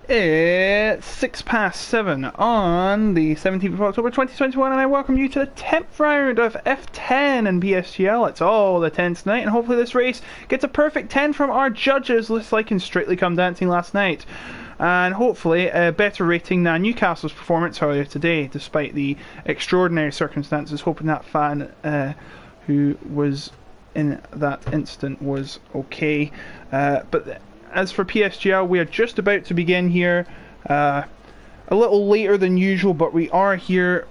It's 7:06 on the 17th of October 2021, and I welcome you to the 10th round of F10 in PSGL. It's all the 10s tonight, and hopefully this race gets a perfect 10 from our judges, just like in Strictly Come Dancing last night. And hopefully a better rating than Newcastle's performance earlier today, despite the extraordinary circumstances. Hoping that fan who was in that incident was okay. But as for PSGL, we are just about to begin here. A little later than usual, but we are here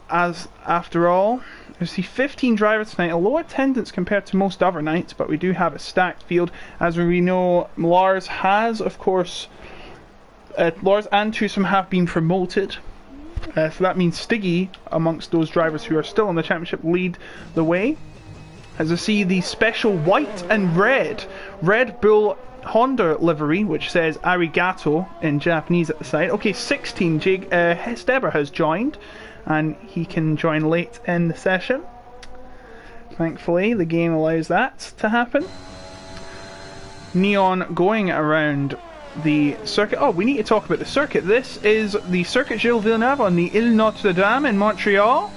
as after all. You see 15 drivers tonight, a low attendance compared to most other nights, but we do have a stacked field. As we know, Lars has, of course, Lars and Tusum have been promoted. So that means Stiggy, amongst those drivers who are still in the championship, lead the way. As I see the special white and Red Bull Honda livery, which says Arigato in Japanese at the side. Okay, 16, Jake Hesteber has joined, and he can join late in the session. Thankfully, the game allows that to happen. Neon going around the circuit. Oh, we need to talk about the circuit. This is the Circuit Gilles Villeneuve on the Ile Notre Dame in Montreal.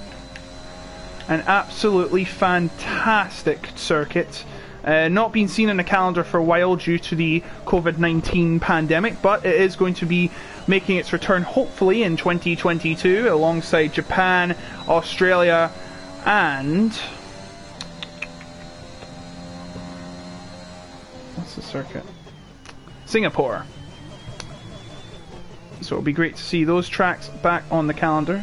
An absolutely fantastic circuit. Not been seen in the calendar for a while due to the COVID-19 pandemic, but it is going to be making its return hopefully in 2022 alongside Japan, Australia, and what's the circuit? Singapore. So it'll be great to see those tracks back on the calendar.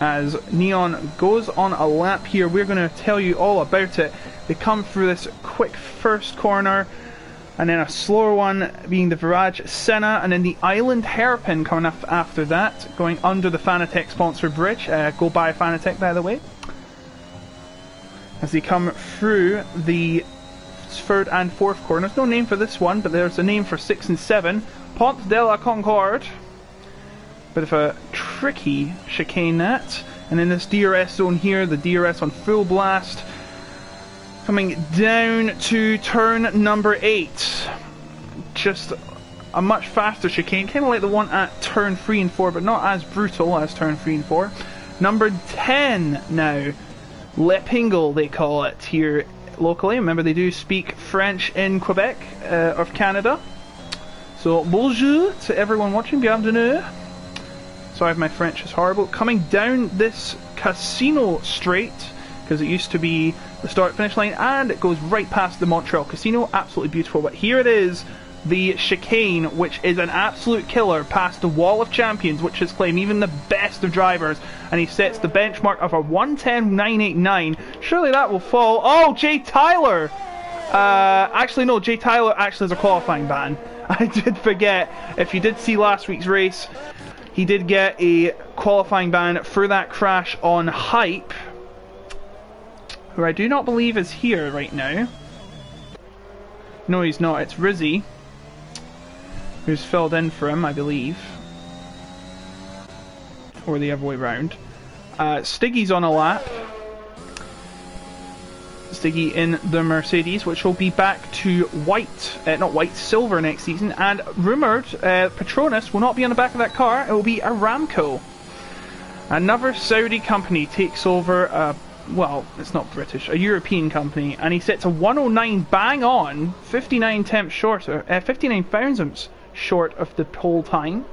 As Neon goes on a lap here, we're going to tell you all about it. They come through this quick first corner, and then a slower one being the Virage Senna, and then the Island Hairpin coming up after that, going under the Fanatec sponsored bridge. Go buy Fanatec, by the way. As they come through the third and fourth corners. No name for this one, but there's a name for 6 and 7. Pont de la Concorde. Bit of a tricky chicane that. And in this DRS zone here, the DRS on full blast. Coming down to turn number 8. Just a much faster chicane, kind of like the one at turn 3 and 4, but not as brutal as turn 3 and 4. Number 10 now. Le Pingle, they call it here locally. Remember, they do speak French in Quebec of Canada. So, bonjour to everyone watching, bienvenue. Sorry if my French is horrible. Coming down this Casino Straight, because it used to be the start-finish line, and it goes right past the Montreal Casino. Absolutely beautiful. But here it is, the chicane, which is an absolute killer, past the Wall of Champions, which has claimed even the best of drivers, and he sets the benchmark of a 1:10.989. Surely that will fall. Oh, Jay Tyler! Actually, no, Jay Tyler actually has a qualifying ban. I did forget. If you did see last week's race, he did get a qualifying ban for that crash on Hype, who I do not believe is here right now. No, he's not. It's Rizzy, who's filled in for him, I believe. Or the other way round. Stiggy's on a lap. Stiggy in the Mercedes, which will be back to silver next season, and rumoured Petronas will not be on the back of that car. It will be Aramco. Another Saudi company takes over, well, it's not British, a European company, and he sets a 109 bang on, 59 thousandths short of the pole time.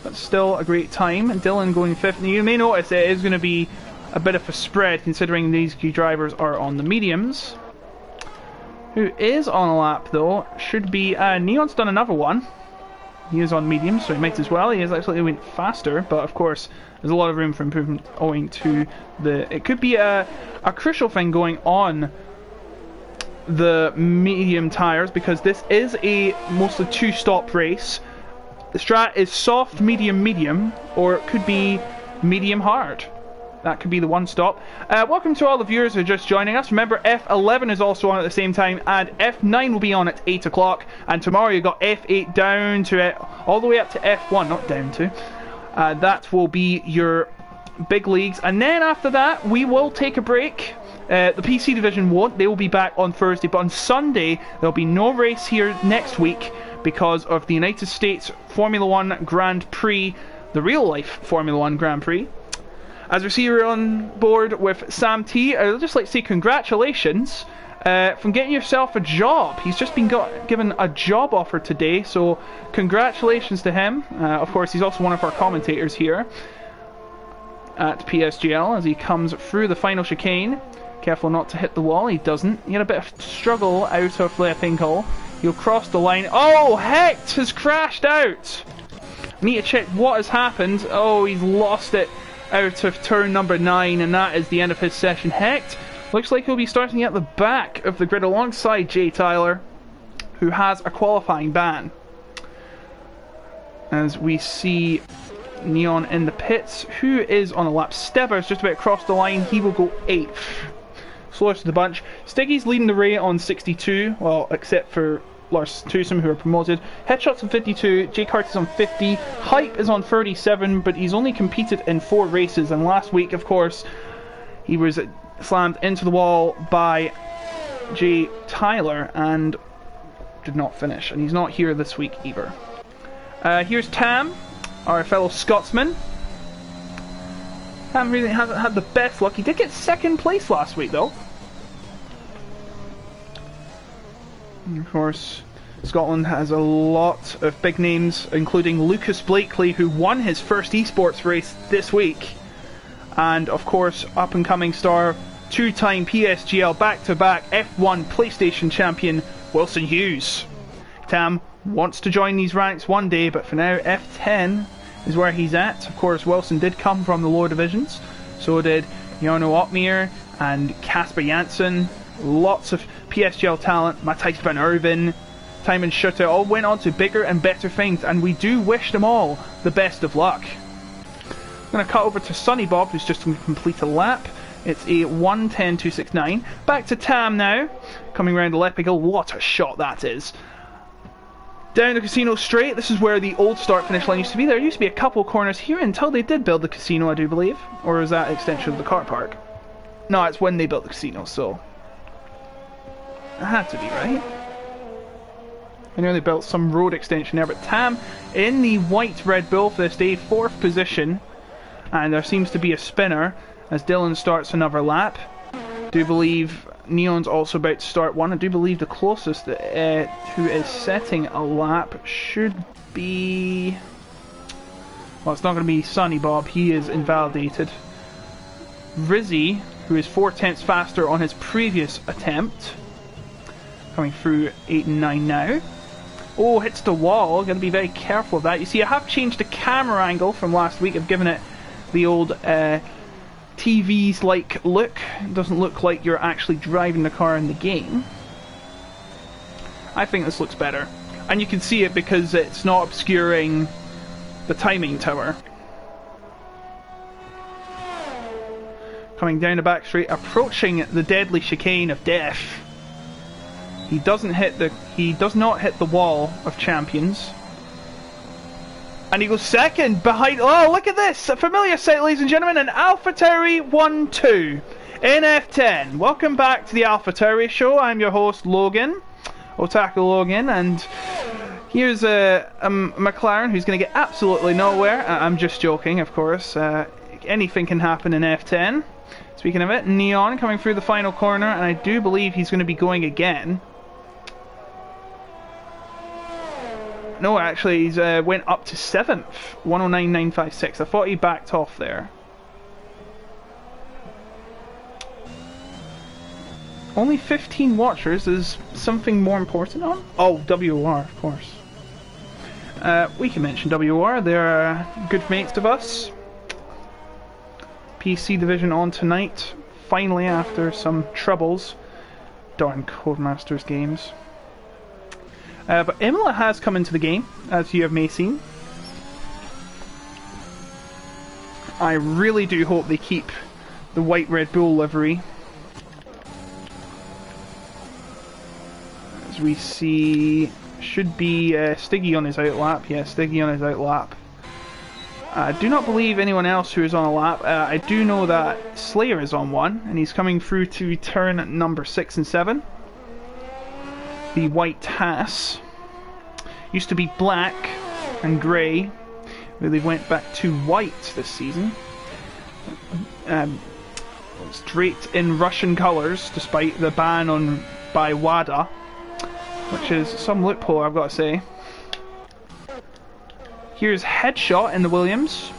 But still a great time. And Dylan going 5th. You may notice it is going to be a bit of a spread, considering these key drivers are on the mediums. Who is on a lap though should be Neon's done another one. He is on mediums, so he might as well. He is actually went faster, but of course there's a lot of room for improvement owing to the. It could be a crucial thing going on the medium tires, because this is a mostly 2-stop race. The strat is soft, medium, medium, or it could be medium hard. That could be the one stop. Welcome to all the viewers who are just joining us. Remember, F11 is also on at the same time, and F9 will be on at 8 o'clock. And tomorrow you've got F8 down to all the way up to F1, not down to. That will be your big leagues. And then after that, we will take a break. The PC division won't. They will be back on Thursday. But on Sunday, there'll be no race here next week, because of the United States Formula 1 Grand Prix, the real-life Formula 1 Grand Prix. As we see here on board with Sam T, I'd just like to say congratulations from getting yourself a job. He's just been given a job offer today, so congratulations to him. Of course, he's also one of our commentators here at PSGL as he comes through the final chicane. Careful not to hit the wall. He doesn't. He had a bit of struggle out of the pink hole. He'll cross the line. Oh, Hecht has crashed out. Need to check what has happened. Oh, he's lost it out of turn number 9, and that is the end of his session. Hecht looks like he'll be starting at the back of the grid alongside Jay Tyler, who has a qualifying ban. As we see Neon in the pits, who is on a lap. Steber's just about across the line. He will go 8th. Slowest of the bunch. Stiggy's leading the way on 62, well, except for Lars Tusum, who are promoted. Headshot's on 52, Jake Hart is on 50, Hype is on 37, but he's only competed in 4 races, and last week, of course, he was slammed into the wall by Jay Tyler and did not finish, and he's not here this week either. Here's Tam, our fellow Scotsman. Tam really hasn't had the best luck. He did get 2nd place last week, though. And of course, Scotland has a lot of big names, including Lucas Blakely, who won his first esports race this week. And of course, up-and-coming star, 2-time PSGL back-to-back F1 PlayStation champion, Wilson Hughes. Tam wants to join these ranks one day, but for now, F10 is where he's at. Of course, Wilson did come from the lower divisions. So did Jarno Ottmeer and Casper Janssen. Lots of PSGL talent. Matthijs van Erven, Timon Schutter, all went on to bigger and better things, and we do wish them all the best of luck. I'm going to cut over to Sonny Bob, who's just going to complete a lap. It's a 1:10.269. Back to Tam now, coming around the Lepigal. What a shot that is. Down the casino straight. This is where the old start finish line used to be. There used to be a couple corners here until they did build the casino, I do believe. Or is that an extension of the car park? No, it's when they built the casino, so it had to be, right? I know they built some road extension there, but Tam in the white Red Bull for this day, 4th position, and there seems to be a spinner as Dylan starts another lap. I do believe Neon's also about to start one. I do believe the closest who is setting a lap should be... well, it's not going to be Sonny Bob, he is invalidated. Rizzy, who is 4/10 faster on his previous attempt, coming through 8 and 9 now. Oh, hits the wall. Got to be very careful of that. You see, I have changed the camera angle from last week. I've given it the old TV's-like look. It doesn't look like you're actually driving the car in the game. I think this looks better. And you can see it because it's not obscuring the timing tower. Coming down the back straight, approaching the deadly chicane of death. He does not hit the wall of champions. And he goes 2nd behind. Oh, look at this! A familiar sight, ladies and gentlemen, an AlphaTauri 1-2 in F10. Welcome back to the AlphaTauri show. I'm your host, Logan, Otaku Logan, and here's a McLaren who's going to get absolutely nowhere. I'm just joking, of course. Anything can happen in F10. Speaking of it, Neon coming through the final corner, and I do believe he's going to be going again. No, actually, he's went up to 7th, 109.956. I thought he backed off there. Only 15 watchers. Is something more important on? Oh, WOR, of course. We can mention WOR. They're good mates of us. PC Division on tonight. Finally, after some troubles. Darn Codemasters games. But Imola has come into the game, as you have may seen. I really do hope they keep the white Red Bull livery. As we see, should be Stiggy on his outlap. Yeah, Stiggy on his outlap. I do not believe anyone else who is on a lap. I do know that Slayer is on one, and he's coming through to turn number 6 and 7. The white Haas. Used to be black and grey. Really went back to white this season. It's draped in Russian colours, despite the ban by WADA, which is some loophole, I've got to say. Here's Headshot in the Williams.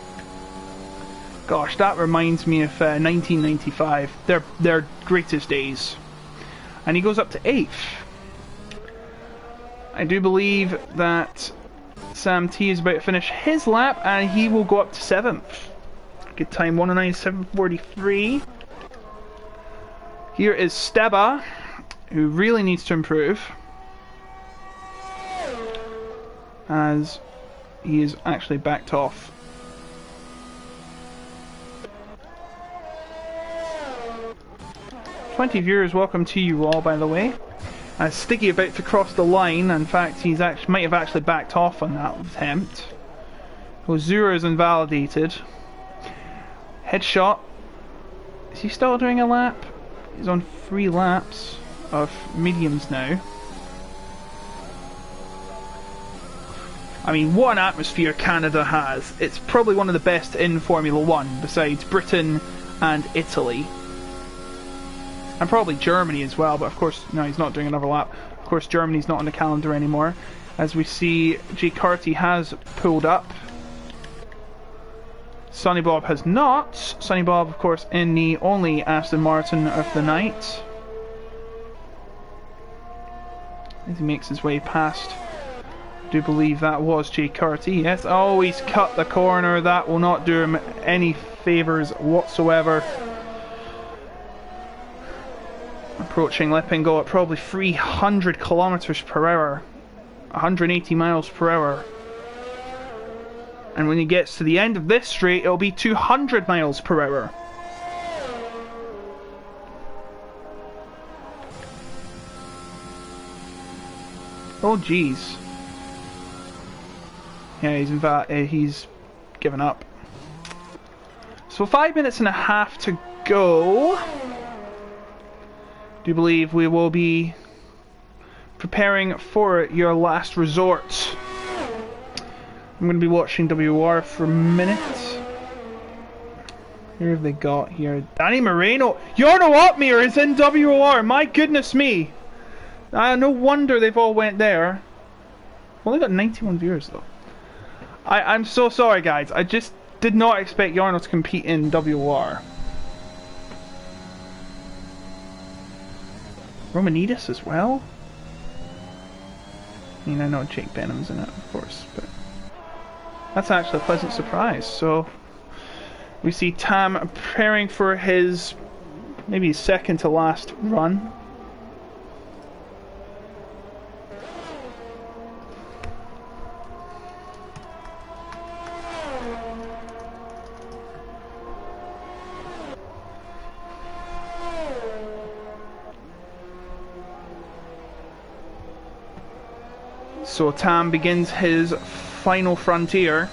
Gosh, that reminds me of 1995, their greatest days. And he goes up to 8th. I do believe that Sam T is about to finish his lap, and he will go up to 7th. Good time, 109.743. Here is Steba, who really needs to improve, as he is actually backed off. Viewers, welcome to you all, by the way. As Sticky about to cross the line, in fact, he's might have actually backed off on that attempt. Ozura is invalidated. Headshot. Is he still doing a lap? He's on 3 laps of mediums now. I mean, what an atmosphere Canada has. It's probably one of the best in Formula 1, besides Britain and Italy. And probably Germany as well, but of course, no, he's not doing another lap. Of course, Germany's not on the calendar anymore. As we see, Jay Carty has pulled up. Sonny Bob has not. Sonny Bob, of course, in the only Aston Martin of the night. As he makes his way past, I do believe that was Jay Carty. Yes, oh, he's cut the corner. That will not do him any favours whatsoever. Approaching Leppingo at probably 300 kilometers per hour, 180 miles per hour. And when he gets to the end of this straight, it'll be 200 miles per hour. Oh jeez. Yeah, he's given up. So 5 minutes and a half to go. Do you believe we will be preparing for your last resort? I'm going to be watching WR for a minute. Who have they got here? Danny Moreno! Jarno Opmeer is in WR! My goodness me! No wonder they've all went there. Only got 91 viewers though. I'm so sorry guys, I just did not expect Jarno to compete in WR. Romanidis as well? I mean, I know Jake Benham's in it, of course, but that's actually a pleasant surprise. So we see Tam preparing for his maybe second to last run. So Tam begins his final frontier.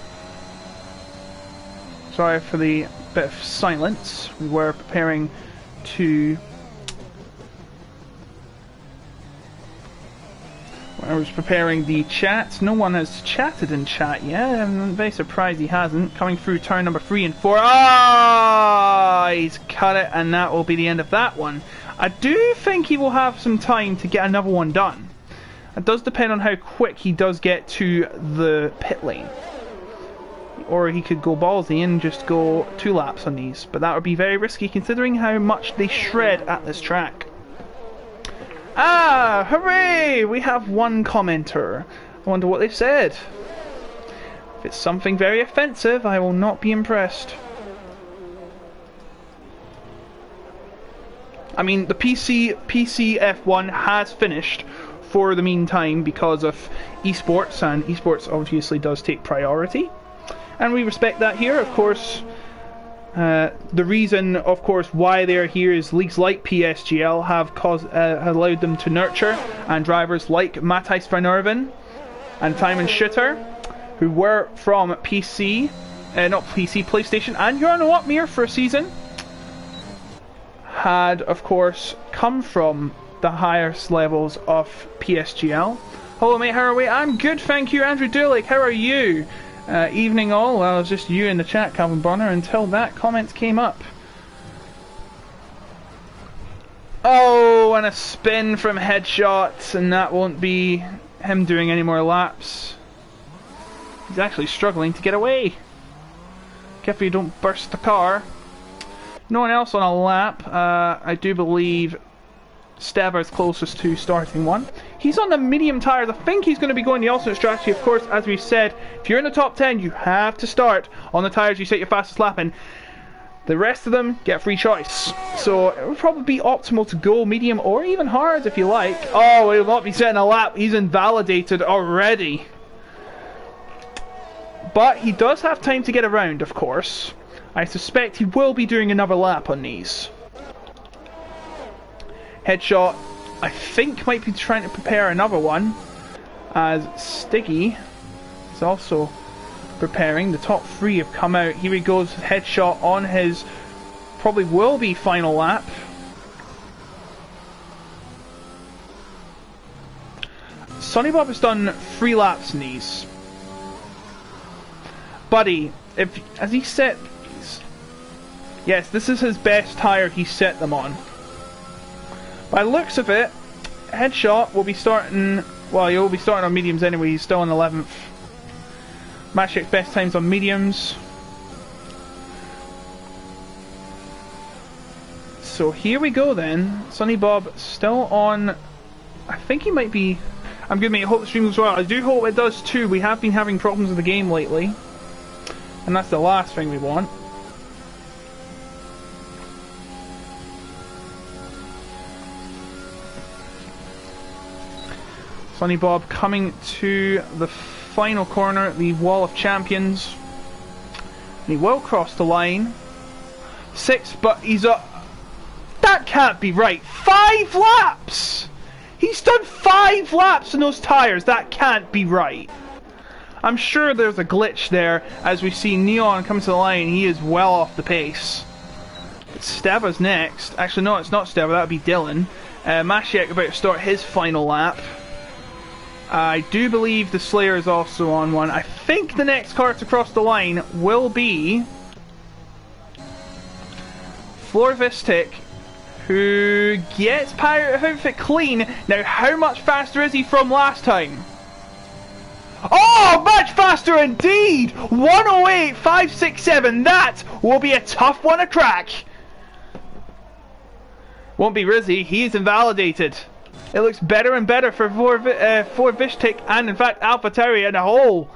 Sorry for the bit of silence. We were preparing to... I was preparing the chat. No one has chatted in chat yet. I'm very surprised he hasn't. Coming through turn number 3 and 4. Ah! He's cut it, and that will be the end of that one. I do think he will have some time to get another one done. It does depend on how quick he does get to the pit lane. Or he could go ballsy and just go 2 laps on these. But that would be very risky considering how much they shred at this track. Ah! Hooray! We have one commenter. I wonder what they said. If it's something very offensive, I will not be impressed. I mean, the PC F1 has finished for the meantime because of esports, and esports obviously does take priority, and we respect that here. Of course, the reason, of course, why they're here is leagues like PSGL have allowed them to nurture, and drivers like Matthijs van Erven and Timon Schutter, who were from PlayStation, and Jarno Opmeer for a season, had, of course, come from the highest levels of PSGL, Hello mate, how are we? I'm good, thank you. Andrew Dulick, how are you? Evening all. Well, it was just you in the chat, Calvin Bonner, until that comment came up. Oh, and a spin from Headshot, and that won't be him doing any more laps. He's actually struggling to get away. Careful you don't burst the car. No one else on a lap. I do believe Stever's closest to starting one. He's on the medium tyres. I think he's going to be going the alternate strategy. Of course, as we've said, if you're in the top 10, you have to start on the tyres you set your fastest lap in. The rest of them get free choice. So it would probably be optimal to go medium or even hard if you like. Oh, he'll not be setting a lap. He's invalidated already. But he does have time to get around, of course. I suspect he will be doing another lap on these. Headshot, I think, might be trying to prepare another one, as Stiggy is also preparing. The top three have come out. Here he goes, Headshot on his probably will be final lap. Sonny Bob has done 3 laps in these. Buddy, has he set these? Yes, this is his best tyre he set them on. By the looks of it, Headshot will be starting, well, he'll be starting on mediums anyway, he's still on 11th. Mashek's best times on mediums. So here we go then. Sonny Bob still on, I think he might be, I'm good mate, I hope the stream goes well. I do hope it does too. We have been having problems with the game lately. And that's the last thing we want. Sonny Bob coming to the final corner, the Wall of Champions. And he will cross the line. 6, but he's up. That can't be right. 5 laps! He's done 5 laps in those tyres. That can't be right. I'm sure there's a glitch there as we see Neon come to the line. He is well off the pace. Steva's next. Actually, no, it's not Steva. That would be Dylan. Mashek about to start his final lap. I do believe the Slayer is also on one. I think the next car to cross the line will be Florvistic, who gets Pirate Outfit clean. Now, how much faster is he from last time? Oh, much faster indeed! 108.567. That will be a tough one to crack. Won't be Rizzy. He is invalidated. It looks better and better for Vishtik and in fact AlphaTauri in a whole.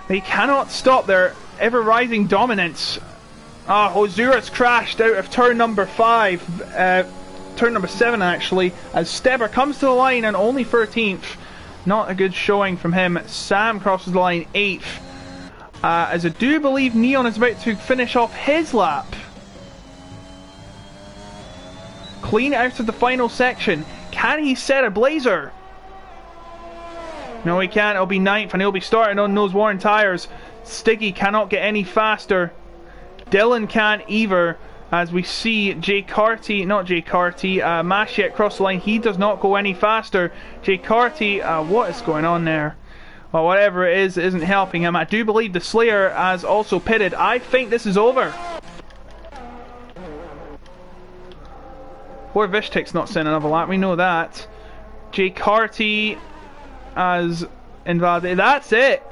They cannot stop their ever rising dominance. Ozura's crashed out of turn number 5, turn number 7 actually, as Steber comes to the line and only 13th. Not a good showing from him. Sam crosses the line 8th. As I do believe Neon is about to finish off his lap. Clean out of the final section. Can he set a blazer? No, he can't. It'll be 9th and he'll be starting on those worn tyres. Stiggy cannot get any faster. Dylan can't either. As we see Mashek cross the line. He does not go any faster. What is going on there? Well, whatever it is, isn't helping him. I do believe the Slayer has also pitted. I think this is over. Poor Vishtik's not sending another lap, we know that. Jay Carty as invalidated. That's it.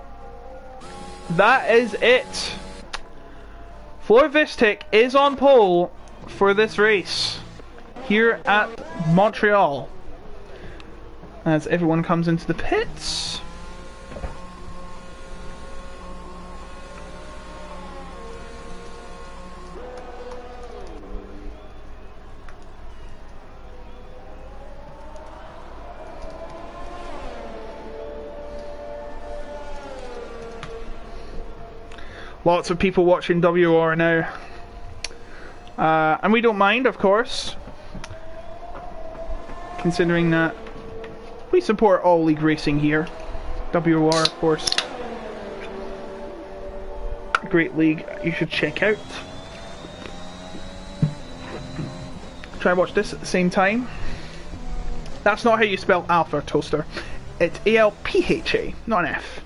That is it. Florvistic is on pole for this race here at Montreal. As everyone comes into the pits. Lots of people watching WR now. And we don't mind, of course. Considering that we support all league racing here. WR, of course. Great league you should check out. Try and watch this at the same time. That's not how you spell Alpha, Toaster. It's A-L-P-H-A, not an F.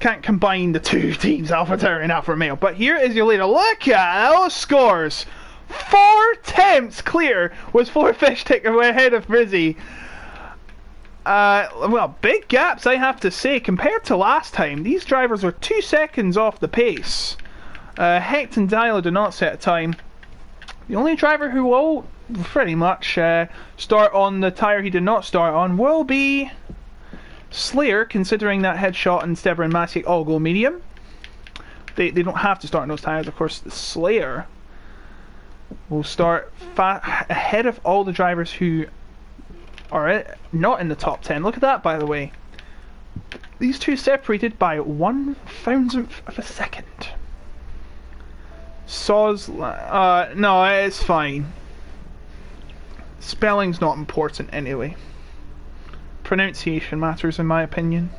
Can't combine the two teams, Alpha Tauri and Alfa Romeo. But here is your leader. Look at those scores. 4 attempts clear was Floor Fish Tick ahead of Rizzy. Well, big gaps, I have to say, compared to last time. These drivers were 2 seconds off the pace. Hecht and Tyler did not set a time. The only driver who will pretty much start on the tyre he did not start on will be Slayer, considering that Headshot and Steber and Masiak all go medium. They don't have to start on those tyres. Of course, the Slayer will start ahead of all the drivers who are not in the top 10. Look at that, by the way. These two separated by 1/1000th of a second. No, it's fine. Spelling's not important anyway. Pronunciation matters, in my opinion.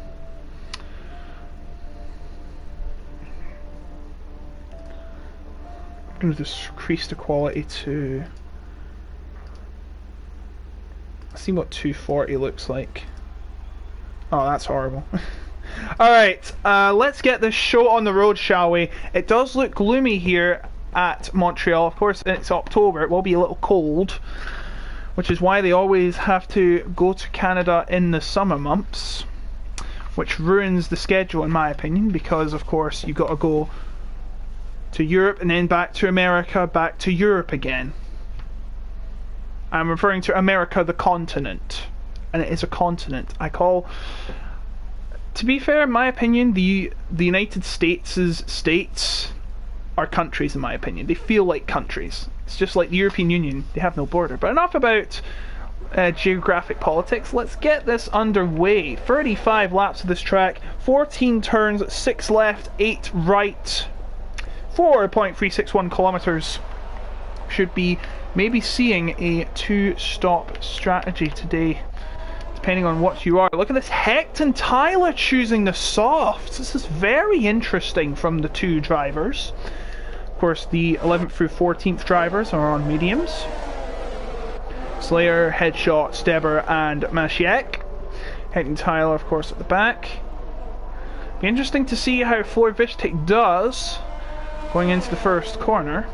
I'm going to just increase the quality to... see what 240 looks like. Oh, that's horrible. Alright, let's get this show on the road, shall we? It does look gloomy here at Montreal. Of course, it's October. It will be a little cold, which is why they always have to go to Canada in the summer months, which ruins the schedule in my opinion, because of course you've got to go to Europe and then back to America, back to Europe again. I'm referring to America, the continent, and it is a continent. To be fair, in my opinion, the United States' states are countries in my opinion. They feel like countries. It's just like the European Union, they have no border. But enough about geographic politics. Let's get this underway. 35 laps of this track, 14 turns, 6 left, 8 right, 4.361 kilometers. Should be maybe seeing a 2-stop strategy today, depending on what you are. Look at this, Hecht and Tyler choosing the softs. This is very interesting from the two drivers. Of course, the 11th through 14th drivers are on mediums. Slayer, Headshot, Steber and Masiak. Hecht and Tyler, of course, at the back. Be interesting to see how Floor Vishtik does going into the first corner.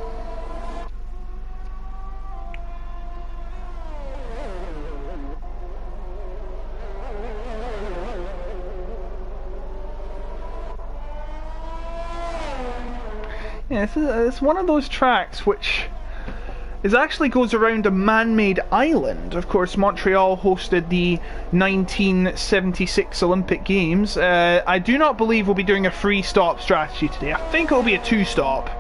Yeah, it's one of those tracks which actually goes around a man-made island. Of course, Montreal hosted the 1976 Olympic Games. I do not believe we'll be doing a 3-stop strategy today. I think it'll be a 2-stop.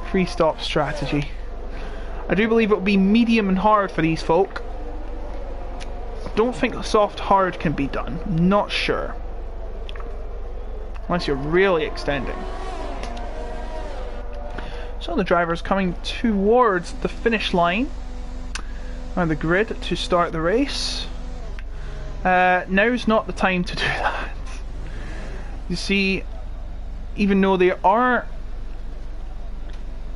3-stop strategy. I do believe it'll be medium and hard for these folk. I don't think soft hard can be done. Not sure. Unless you're really extending. So the driver's coming towards the finish line on the grid to start the race. Now's not the time to do that. You see, even though they are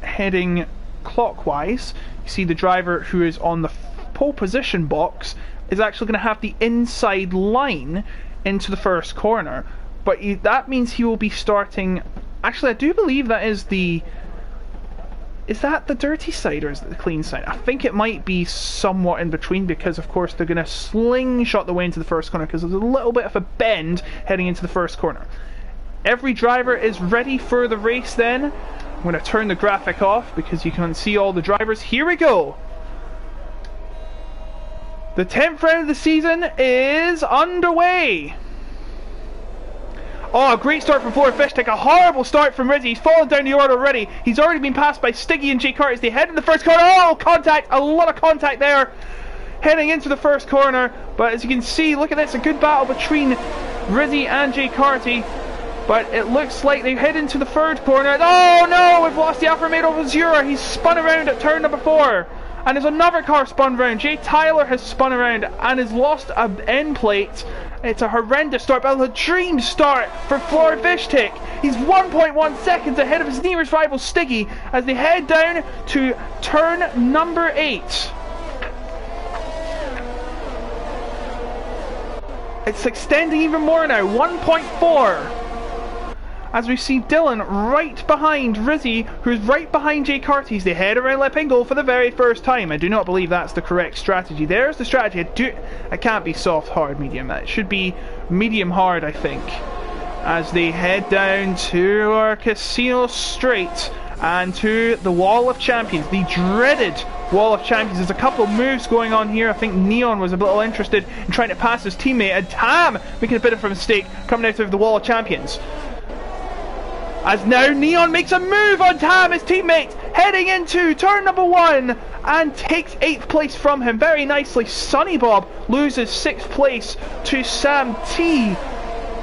heading clockwise, you see the driver who is on the pole position box is actually going to have the inside line into the first corner. But that means he will be starting... Actually, I do believe that is the... Is that the dirty side or is it the clean side? I think it might be somewhat in between, because of course they're going to slingshot the way into the first corner because there's a little bit of a bend heading into the first corner. Every driver is ready for the race then. I'm going to turn the graphic off because you can see all the drivers. Here we go. The 10th round of the season is underway. Oh, a great start from Floor Fishtick. A horrible start from Rizzy. He's fallen down the order already. He's already been passed by Stiggy and Jay Curtis. They head in the first corner. Oh, contact. A lot of contact there. Heading into the first corner. But as you can see, look at this. A good battle between Rizzy and Jay Carty. But it looks like they head into the third corner. Oh, no. We've lost the Alfa Romeo Zura. He's spun around at turn number 4. And there's another car spun around. Jay Tyler has spun around and has lost an end plate. It's a horrendous start, but a dream start for Floor Vishtik. He's 1.1 seconds ahead of his nearest rival Stiggy as they head down to turn number 8. It's extending even more now. 1.4. As we see Dylan right behind Rizzy, who's right behind Jay Carty. They head around Lepingle for the very first time. I do not believe that's the correct strategy. There's the strategy. It can't be soft, hard, medium. It should be medium hard, I think. As they head down to our Casino Straight and to the Wall of Champions, the dreaded Wall of Champions. There's a couple of moves going on here. I think Neon was a little interested in trying to pass his teammate, and Tam making a bit of a mistake coming out of the Wall of Champions. As now Neon makes a move on Tam, his teammate, heading into turn number 1 and takes 8th place from him very nicely. Sunny Bob loses 6th place to Sam T,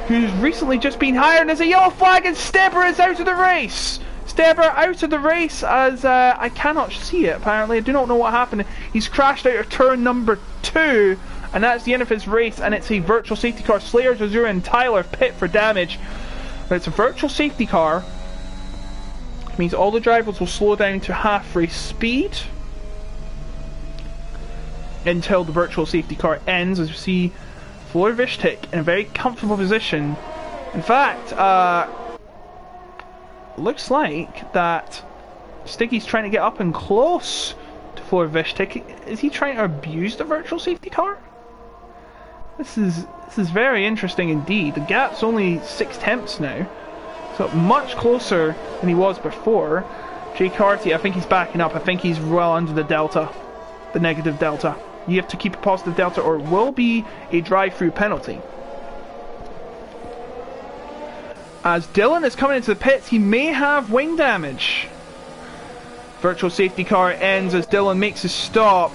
who's recently just been hired. There's a yellow flag and Stebber is out of the race. Stebber out of the race as I cannot see it apparently. I do not know what happened. He's crashed out of turn number 2 and that's the end of his race, and it's a virtual safety car. Slayer, Zazura and Tyler pit for damage. But it's a virtual safety car, which means all the drivers will slow down to half race speed until the virtual safety car ends. As we see Flor Vishtik in a very comfortable position. In fact, looks like that Stiggy's trying to get up and close to Flor Vishtik. Is he trying to abuse the virtual safety car? This is very interesting indeed. The gap's only 6/10 now, so much closer than he was before. Jay Carty, I think he's backing up. I think he's well under the delta, the negative delta. You have to keep a positive delta or it will be a drive-through penalty. As Dylan is coming into the pits, he may have wing damage. Virtual safety car ends as Dylan makes his stop,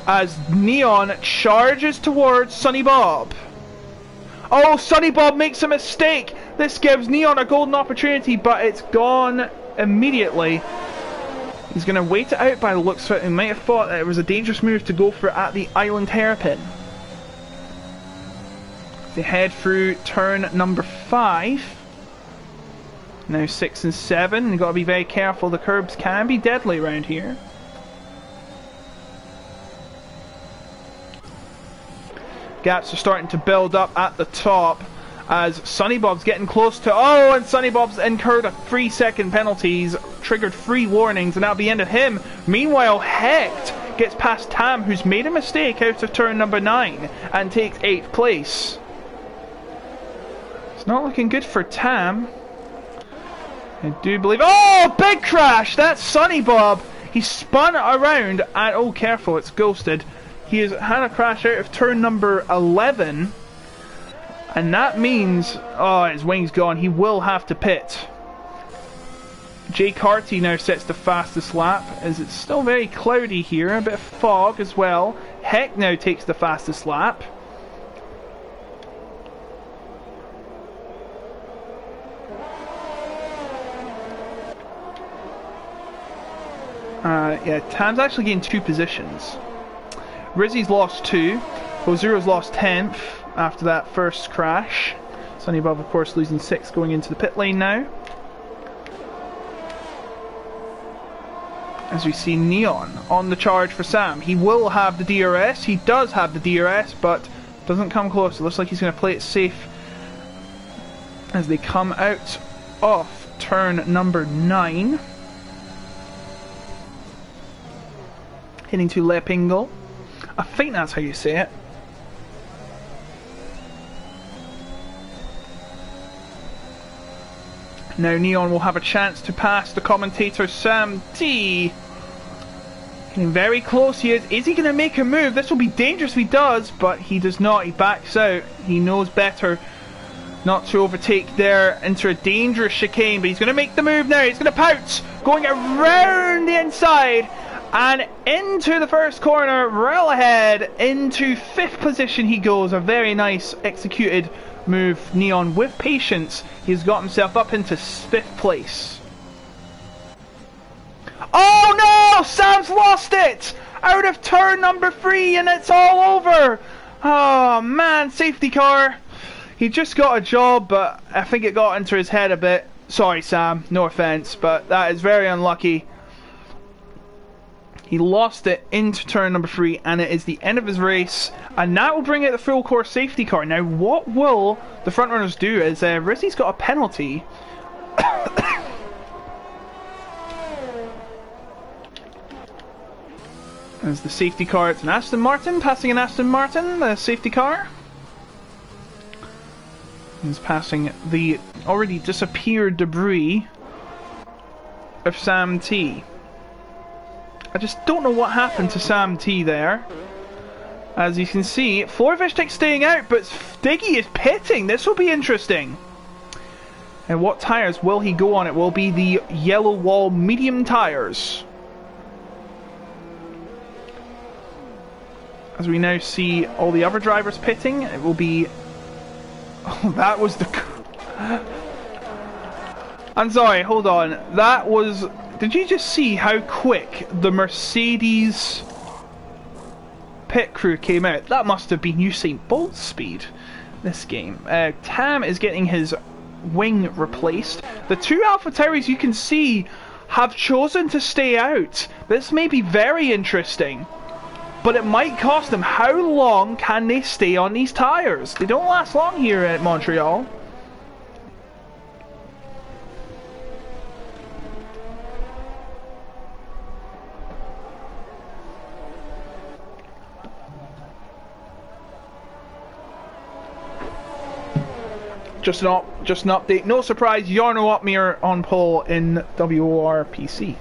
as Neon charges towards Sunny Bob. Oh, Sunny Bob makes a mistake. This gives Neon a golden opportunity, but it's gone immediately. He's going to wait it out by the looks of it. He might have thought that it was a dangerous move to go for it at the island hairpin. They head through turn number 5. Now 6 and 7. You've got to be very careful. The curbs can be deadly around here. Gaps are starting to build up at the top as Sunny Bob's getting close to... Oh, and Sunny Bob's incurred a 3-second penalties, triggered 3 warnings, and that'll be the end of him. Meanwhile, Hecht gets past Tam, who's made a mistake out of turn number 9, and takes 8th place. It's not looking good for Tam. I do believe... Oh, big crash! That's Sunny Bob! He spun around, and... Oh, careful, it's ghosted. He has had a crash out of turn number 11, and that means, oh, his wing's gone. He will have to pit. Jay Carty now sets the fastest lap, as it's still very cloudy here, a bit of fog as well. Heck now takes the fastest lap. Yeah, Tam's actually gained 2 positions. Rizzy's lost 2. Ozuro's lost 10th after that first crash. Sunny Bob, of course, losing 6 going into the pit lane now. As we see Neon on the charge for Sam. He will have the DRS. He does have the DRS, but doesn't come close. It looks like he's going to play it safe as they come out off turn number 9. Heading to Lepingle. I think that's how you say it. Now Neon will have a chance to pass the commentator Sam T. Getting very close he is. Is he going to make a move? This will be dangerous if he does, but he does not. He backs out. He knows better not to overtake there into a dangerous chicane, but he's going to make the move now. He's going to pounce, going around the inside and into the first corner, rail ahead, into 5th position he goes. A very nice executed move, Neon, with patience. He's got himself up into 5th place. Oh no! Sam's lost it! Out of turn number 3 and it's all over! Oh man, safety car. He just got a job, but I think it got into his head a bit. Sorry Sam, no offence, but that is very unlucky. He lost it into turn number 3, and it is the end of his race. And that will bring out the full course safety car. Now, what will the front runners do is Rizzy's got a penalty. As the safety car, it's an Aston Martin, passing an Aston Martin, the safety car. He's passing the already disappeared debris of Sam T. I just don't know what happened to Sam T there. As you can see, Florvishtek's staying out, but Stiggy is pitting. This will be interesting. And what tyres will he go on? It will be the yellow wall medium tyres. As we now see all the other drivers pitting, it will be... Oh, that was the... I'm sorry, hold on. That was... Did you just see how quick the Mercedes pit crew came out? That must have been Usain Bolt's speed this game. Tam is getting his wing replaced. The two AlphaTauris you can see have chosen to stay out. This may be very interesting, but it might cost them. How long can they stay on these tyres? They don't last long here at Montreal. Just an update. No surprise, Jarno Opmeer on pole in WRPC.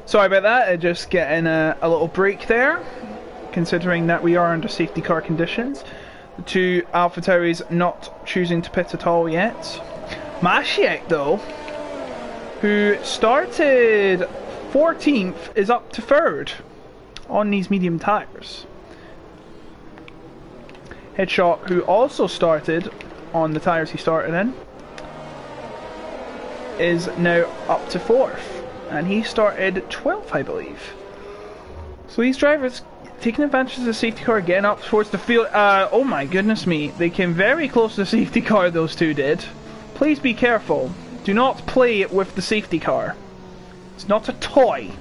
Sorry about that, just getting a little break there, considering that we are under safety car conditions. The two AlphaTauris not choosing to pit at all yet. Masiek, though, who started 14th, is up to 3rd on these medium tyres. Headshot, who also started on the tyres he started in, is now up to 4th. And he started 12th, I believe. So these drivers taking advantage of the safety car, getting up towards the field. Oh my goodness me. They came very close to the safety car, those two did. Please be careful. Do not play with the safety car. It's not a toy.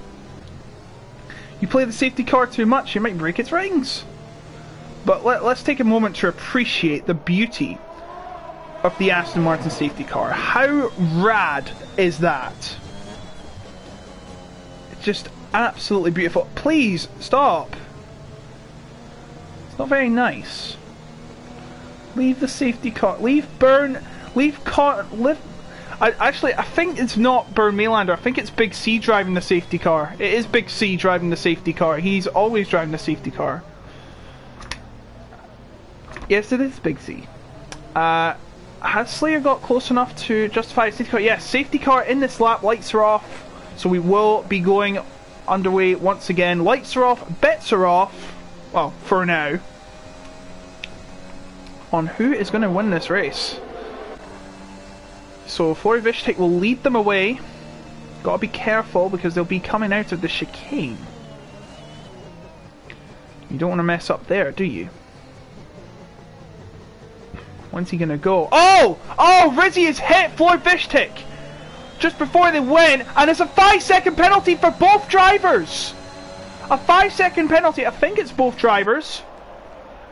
You play the safety car too much, you might break its rings. But let's take a moment to appreciate the beauty of the Aston Martin safety car. How rad is that? Just absolutely beautiful. Please stop. It's not very nice. Leave the safety car. Leave Burn. Leave car. Live. Actually, I think it's not Burn Maylander. I think it's Big C driving the safety car. It is Big C driving the safety car. He's always driving the safety car. Yes, it is Big C. Has Slayer got close enough to justify a safety car? Yes, safety car in this lap. Lights are off. So we will be going underway once again. Lights are off, bets are off, well, for now, on who is going to win this race. So Florvishtek will lead them away. Gotta be careful because they'll be coming out of the chicane. You don't want to mess up there, do you? When's he going to go? Oh! Oh! Rizzy has hit Florvishtek! Just before they went, and it's a 5-second penalty for both drivers. A 5-second penalty. I think it's both drivers.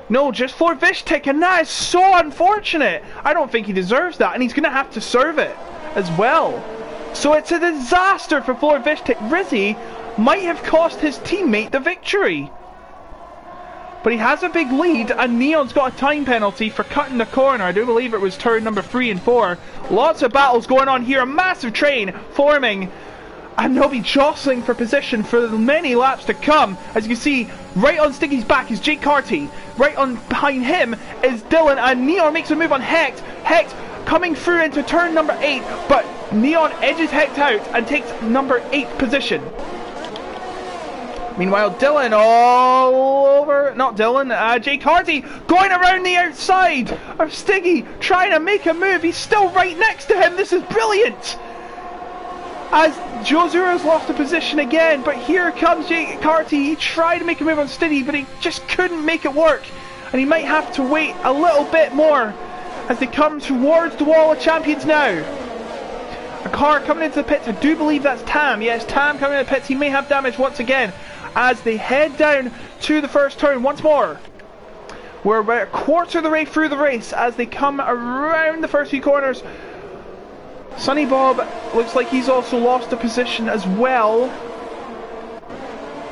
No, just Florvishtek, and that is so unfortunate. I don't think he deserves that, and he's going to have to serve it as well. So it's a disaster for Florvishtek. Rizzy might have cost his teammate the victory. But he has a big lead, and Neon's got a time penalty for cutting the corner. I do believe it was turn number 3 and 4. Lots of battles going on here. A massive train forming, and they'll be jostling for position for many laps to come. As you can see, right on Stiggy's back is Jake Carty. Right on behind him is Dylan, and Neon makes a move on Hecht. Hecht coming through into turn number 8, but Neon edges Hecht out and takes number 8 position. Meanwhile, Dylan all over, not Dylan, Jake Hardy going around the outside of Stiggy, trying to make a move. He's still right next to him. This is brilliant. As Josura's lost the position again, but here comes Jake Hardy. He tried to make a move on Stiggy, but he just couldn't make it work. And he might have to wait a little bit more as they come towards the wall of champions now. A car coming into the pits. I do believe that's Tam. Yes, Tam coming into the pits. He may have damage once again as they head down to the first turn once more. We're about a quarter of the way through the race as they come around the first few corners. Sonny Bob looks like he's also lost a position as well.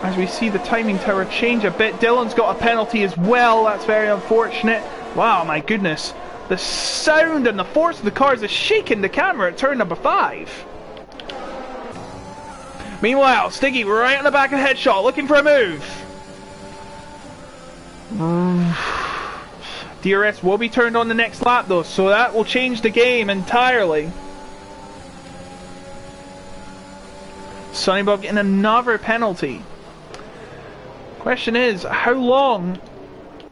As we see the timing tower change a bit. Dylan's got a penalty as well. That's very unfortunate. Wow, my goodness. The sound and the force of the cars is shaking the camera at turn number 5. Meanwhile, Stiggy right on the back of the headshot, looking for a move. DRS will be turned on the next lap though, so that will change the game entirely. Sonny Bob getting another penalty. Question is, how long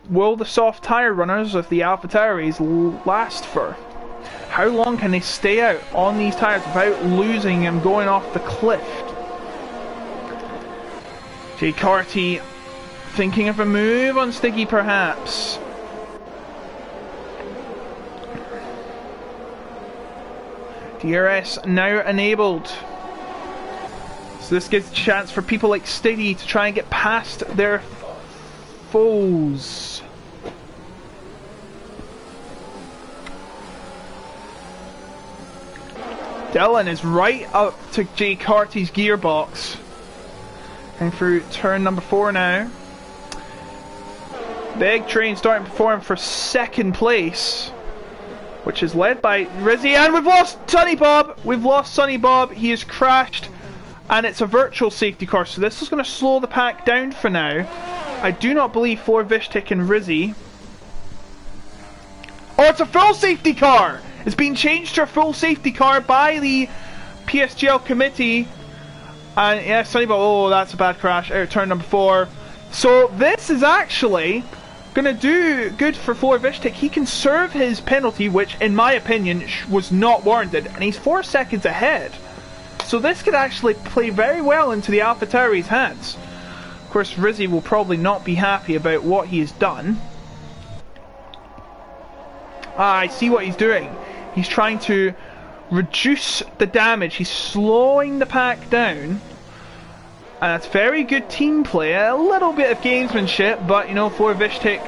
will the soft tyre runners of the AlphaTauris last for? How long can they stay out on these tyres without losing and going off the cliff? Jay Carty thinking of a move on Stiggy perhaps. DRS now enabled. So this gives a chance for people like Stiggy to try and get past their foes. Dylan is right up to Jay Carty's gearbox. And through turn number 4 now. Big Train starting to perform for second place, which is led by Rizzy, and we've lost Sonny Bob. We've lost Sonny Bob. He has crashed, and it's a virtual safety car, so this is going to slow the pack down for now. I do not believe Flor Vishtik and Rizzy. Oh, it's a full safety car. It's been changed to a full safety car by the PSGL committee. And yeah, Sonny Bob, oh, that's a bad crash, out of turn number 4. So this is actually going to do good for Flor Vishtik. He can serve his penalty, which in my opinion was not warranted, and he's 4 seconds ahead. So this could actually play very well into the AlphaTauri's hands. Of course, Rizzy will probably not be happy about what he has done. Ah, I see what he's doing. He's trying to reduce the damage. He's slowing the pack down. And that's very good team play. A little bit of gamesmanship, but you know, Flor Vishtik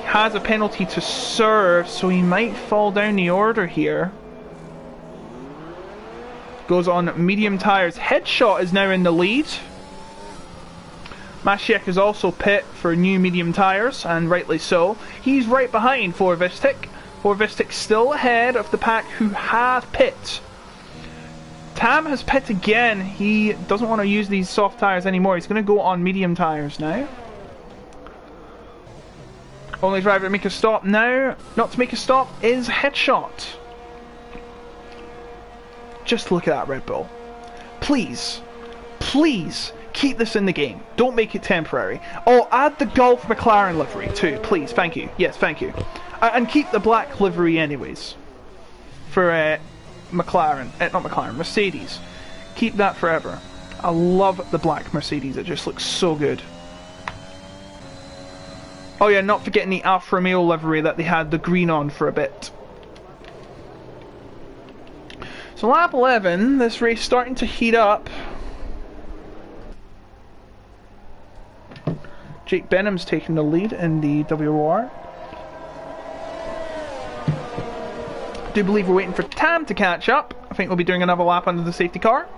has a penalty to serve, so he might fall down the order here. Goes on medium tyres. Headshot is now in the lead. Masiek is also pit for new medium tyres, and rightly so. He's right behind Flor Vishtik. Flor Vishtik still ahead of the pack who have pit. Tam has pit again. He doesn't want to use these soft tyres anymore. He's going to go on medium tyres now. Only driver to make a stop now, not to make a stop, is Headshot. Just look at that Red Bull. Please, please keep this in the game. Don't make it temporary. Oh, add the Golf McLaren livery too, please. Thank you. Yes, thank you. And keep the black livery anyways. For McLaren, not McLaren, Mercedes. Keep that forever. I love the black Mercedes. It just looks so good. Oh yeah, not forgetting the Alfa Romeo livery that they had the green on for a bit. So lap 11, this race starting to heat up. Jake Benham's taking the lead in the WR. I do believe we're waiting for Tam to catch up. I think we'll be doing another lap under the safety car.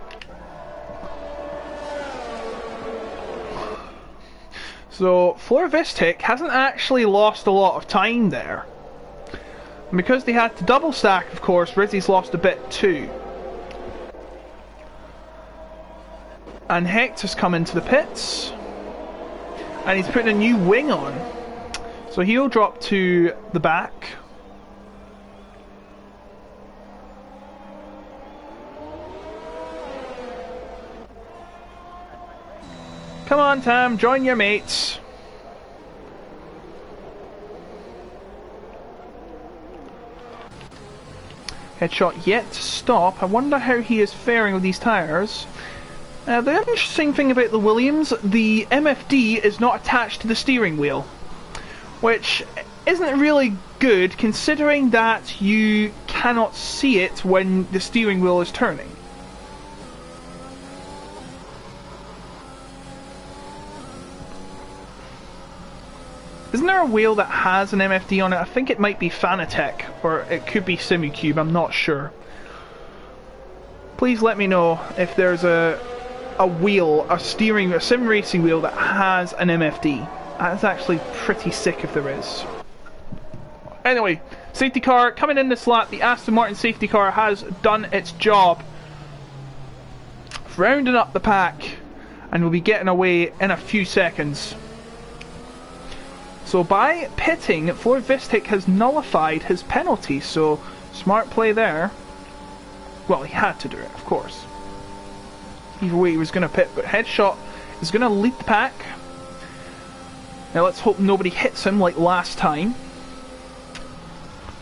So Flor Vishtik hasn't actually lost a lot of time there. And because they had to double stack, of course, Rizzy's lost a bit too. And Hector's come into the pits. And he's putting a new wing on. So he'll drop to the back. Come on, Tam, join your mates. Headshot yet to stop. I wonder how he is faring with these tyres. The interesting thing about the Williams, the MFD is not attached to the steering wheel, which isn't really good considering that you cannot see it when the steering wheel is turning. Isn't there a wheel that has an MFD on it? I think it might be Fanatec, or it could be Simucube, I'm not sure. Please let me know if there's a wheel, a sim racing wheel that has an MFD. That's actually pretty sick if there is. Anyway, safety car coming in this lap. The Aston Martin safety car has done its job, rounding up the pack, and will be getting away in a few seconds. So by pitting, Floor Vistic has nullified his penalty, so smart play there. Well, he had to do it, of course. Either way he was going to pit, but Headshot is going to lead the pack. Now let's hope nobody hits him like last time.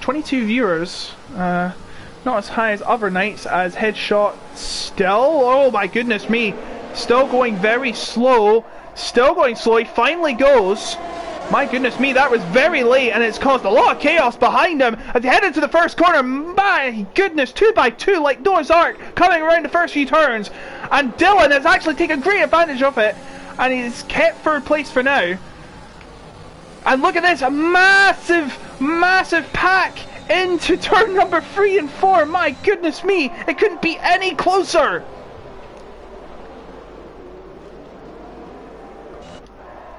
22 viewers, not as high as other nights, as Headshot still, oh my goodness me, still going very slow, he finally goes. My goodness me, that was very late, and it's caused a lot of chaos behind him as he headed to the first corner. My goodness, 2x2 like Noah's Ark coming around the first few turns, and Dylan has actually taken great advantage of it, and he's kept third place for now. And look at this, a massive pack into turn number 3 and 4. My goodness me, it couldn't be any closer.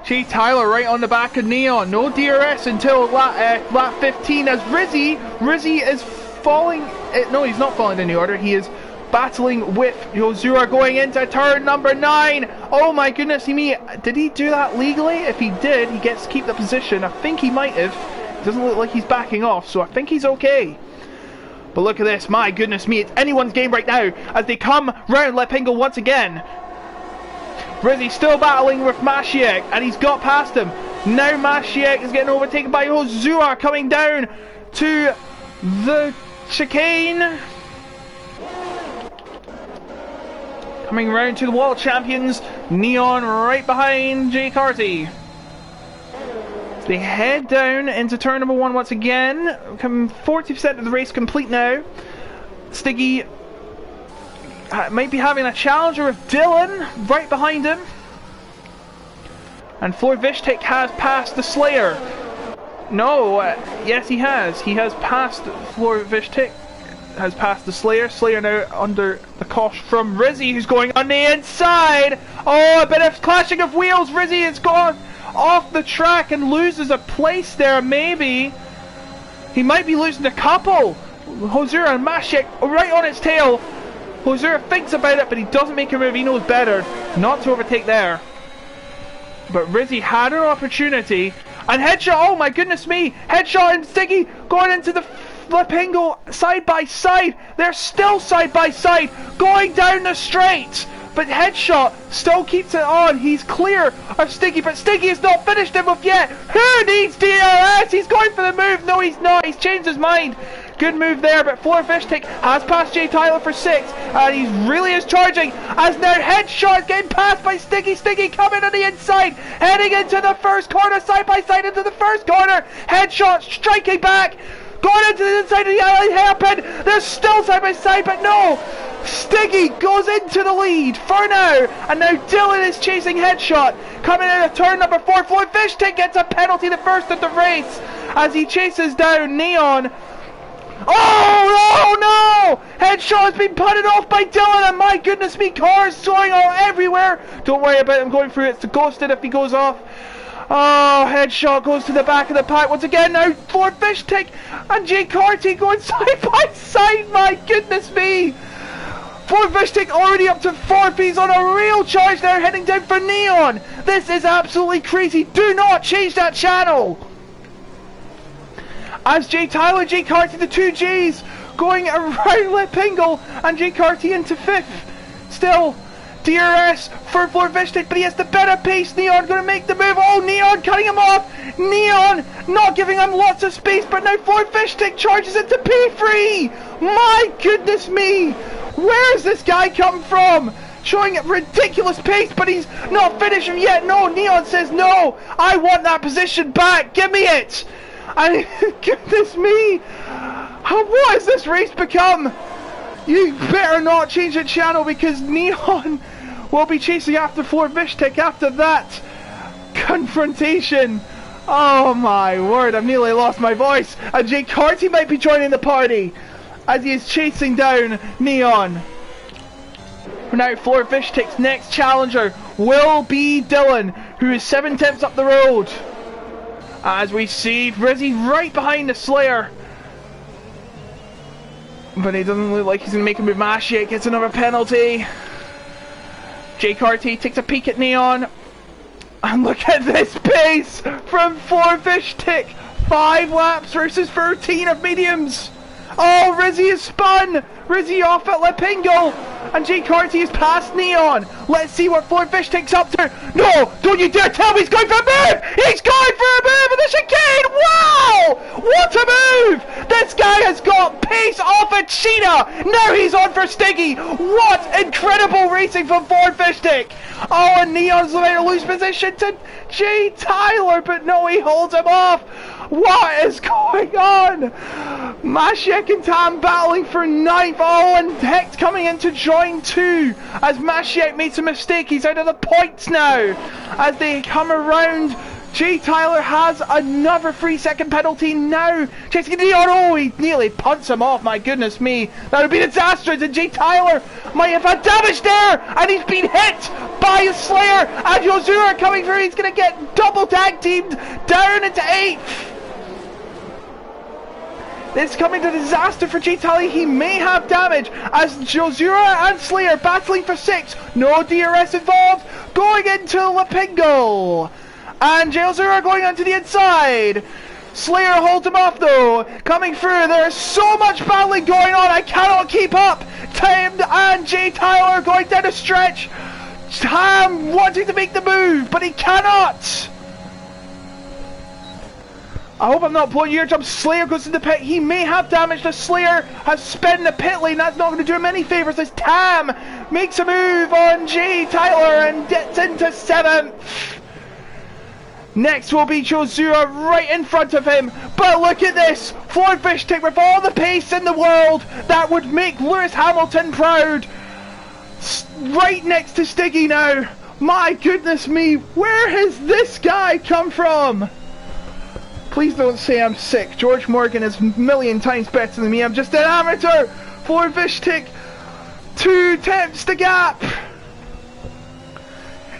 Jay Tyler right on the back of Neon. No DRS until lap 15 as Rizzy is falling. No, he's not falling in the order. He is battling with Yozura going into turn number 9. Oh my goodness me. Did he do that legally? If he did, he gets to keep the position. I think he might have. It doesn't look like he's backing off, so I think he's okay. But look at this. My goodness me. It's anyone's game right now as they come round Lepingle once again. Rizzy still battling with Mashiek, and he's got past him. Now Mashiek is getting overtaken by Ozua coming down to the chicane. Coming round to the world champions, Neon right behind Jay Carty. They head down into turn number 1 once again. 40% of the race complete now. Stiggy might be having a challenger with Dylan right behind him. And Floor Vishtik has passed the Slayer. No, yes he has. He has passed Floor Vishtik. Has passed the Slayer. Slayer now under the cosh from Rizzy, who's going on the inside. Oh, a bit of clashing of wheels. Rizzy has gone off the track and loses a place there, maybe. He might be losing a couple. Hozura and Mashik right on its tail. Hozura thinks about it, but he doesn't make a move. He knows better not to overtake there. But Rizzy had an opportunity. And Headshot, oh my goodness me. Headshot and Stiggy going into the Lepingle side by side. They're still side by side going down the straight. But Headshot still keeps it on. He's clear of Stiggy, but Stiggy has not finished him off yet. Who needs DRS? He's going for the move. No, he's not. He's changed his mind. Good move there, but Floor Fishtick has passed Jay Tyler for 6, and he really is charging, as now Headshot getting passed by Stiggy. Stiggy coming on the inside, heading into the first corner, side by side into the first corner. Headshot striking back, going into the inside of the island hairpin. They're still side by side, but no. Stiggy goes into the lead for now, and now Dylan is chasing Headshot. Coming in at turn number 4, Floor Fishtick gets a penalty, the first of the race, as he chases down Neon. Oh no! Headshot has been punted off by Dylan, and my goodness me, cars going all everywhere. Don't worry about him going through it. It's the ghosted if he goes off. Oh, Headshot goes to the back of the pack once again. Now Floor Fishtick and Jay Carty going side by side. My goodness me! Floor Fishtick already up to 4th. He's on a real charge there, heading down for Neon. This is absolutely crazy. Do not change that channel. As Jay Tyler, Jay Carty, the 2 J's going around Lepingle, and Jay Carty into 5th. Still, DRS for Florvishtic, but he has the better pace. Neon going to make the move. Oh, Neon cutting him off. Neon not giving him lots of space, but now Florvishtic charges into P3. My goodness me. Where has this guy come from? Showing a ridiculous pace, but he's not finishing yet. No, Neon says no. I want that position back. Give me it. And goodness me. What has this race become? You better not change the channel, because Neon will be chasing after Florvishtic after that confrontation. Oh my word, I've nearly lost my voice. And Jake Carty might be joining the party as he is chasing down Neon. Now Florvishtic's next challenger will be Dylan, who is 7/10 up the road. As we see Rizzy right behind the Slayer. But it doesn't look like he's going to make a move. Mashiach gets another penalty. Jake Carty takes a peek at Neon. And look at this pace from Florvishtic. 5 laps versus 13 of mediums. Oh, Rizzy is spun. Rizzy off at Lepingo. And Jake Carty is past Neon. Let's see what Florvishtic's up to. No, don't you dare tell me he's going for a move. He's going for a move in the chicane. Wow, what a move. This guy has got pace off a cheetah. Now he's on for Stiggy. What incredible racing from Florvishtic. Oh, and Neon's about to lose position to Jay Tyler, but no, he holds him off. What is going on? Mashiach and Tam battling for 9th. Oh, and Hecht coming in to join 2 as Mashiach made some mistake. He's out of the points now as they come around. Jay Tyler has another 3-second penalty now. Chasing Neon. Oh, he nearly punts him off. My goodness me. That would be disastrous. And Jay Tyler might have had damage there. And he's been hit by a Slayer. And Yozura coming through. He's going to get double tag teamed down into 8th. This is coming to disaster for Jay Tyler. He may have damage as Jozura and Slayer battling for 6. No DRS involved. Going into Lepingo. And Jozura going onto the inside. Slayer holds him off though. Coming through. There is so much battling going on. I cannot keep up. Tam and Jay Tyler going down a stretch. Tam wanting to make the move, but he cannot. I hope I'm not blowing your eardrums. Slayer goes into the pit. He may have damage. The Slayer has sped in the pit lane. That's not going to do him any favours as Tam makes a move on Jay Tyler and gets into 7th. Next will be Jozura right in front of him. But look at this. Florvishtic with all the pace in the world. That would make Lewis Hamilton proud. Right next to Stiggy now. My goodness me. Where has this guy come from? Please don't say I'm sick. George Morgan is a million times better than me. I'm just an amateur. Florvishtic 2/10 the gap.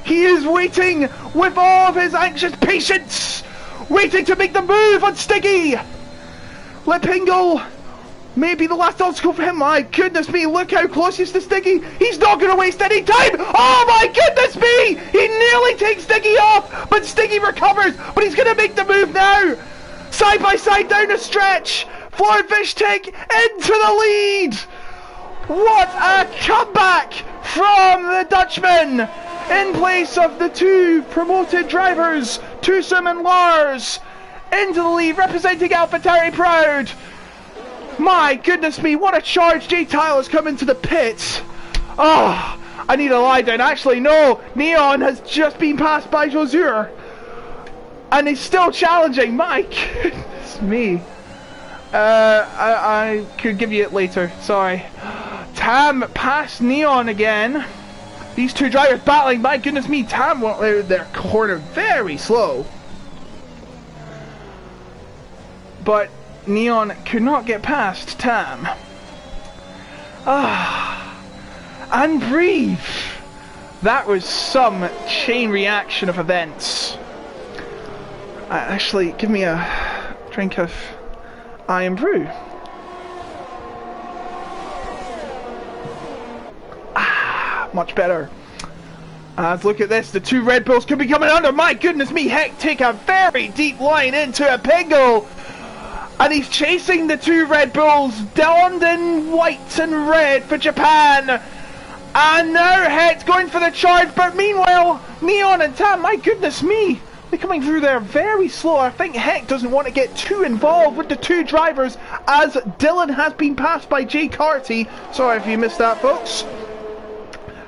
He is waiting with all of his anxious patience. Waiting to make the move on Stiggy. Lepingo may be the last obstacle for him. My goodness me. Look how close he is to Stiggy. He's not going to waste any time. Oh my goodness me. He nearly takes Stiggy off. But Stiggy recovers. But he's going to make the move now. Side by side down the stretch. Florvishtic into the lead. What a comeback from the Dutchman. In place of the 2 promoted drivers, Tusum and Lars, into the lead, representing AlphaTauri proud. My goodness me, what a charge. Jay Tyler's come into the pits. Oh, I need a lie down. Actually, no. Neon has just been passed by Jozura. And he's still challenging. My goodness me. I could give you it later. Sorry. Tam passed Neon again. These 2 drivers battling. My goodness me. Tam went out their corner very slow. But Neon could not get past Tam. And breathe. That was some chain reaction of events. Actually, give me a drink of Iron Brew. Much better. Look at this. The 2 Red Bulls could be coming under. My goodness me. Heck, take a very deep line into a Pingo. And he's chasing the 2 Red Bulls, donned in white and red for Japan. And now Hecht's going for the charge, but meanwhile, Neon and Tam, my goodness me, they're coming through there very slow. I think Hecht doesn't want to get too involved with the two drivers, as Dylan has been passed by Jay Carty. Sorry if you missed that, folks.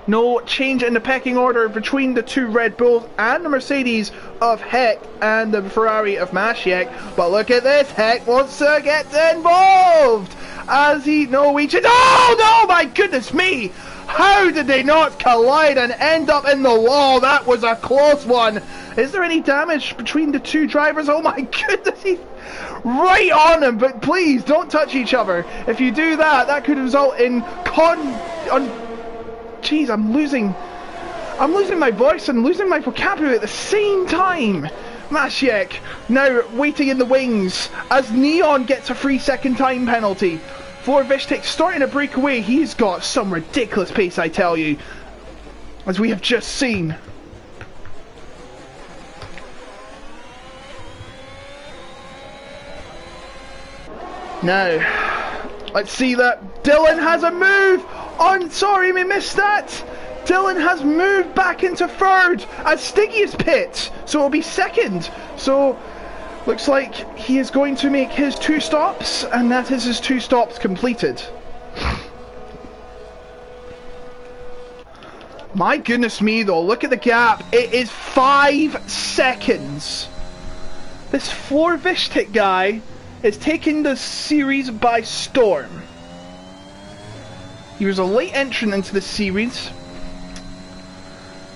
No change in the pecking order between the two Red Bulls and the Mercedes of Hecht and the Ferrari of Masiek. But look at this, Hecht wants to get involved as he... No, my goodness me! How did they not collide and end up in the wall? That was a close one. Is there any damage between the two drivers? Oh my goodness, he's right on him, but please don't touch each other. If you do that, that could result in Jeez, I'm losing my voice and losing my vocabulary at the same time. Masiek now waiting in the wings as Neon gets a 3-second time penalty. Florvishtik starting to break away. He's got some ridiculous pace, I tell you, as we have just seen. Now, let's see that Dylan has a move on. Sorry, we missed that. Dylan has moved back into third as Stiggy is pit, so it'll be second. So looks like he is going to make his 2 stops, and that is his 2 stops completed. My goodness me though, look at the gap. It is 5 seconds. This Florvishtik guy is taking the series by storm. He was a late entrant into the series.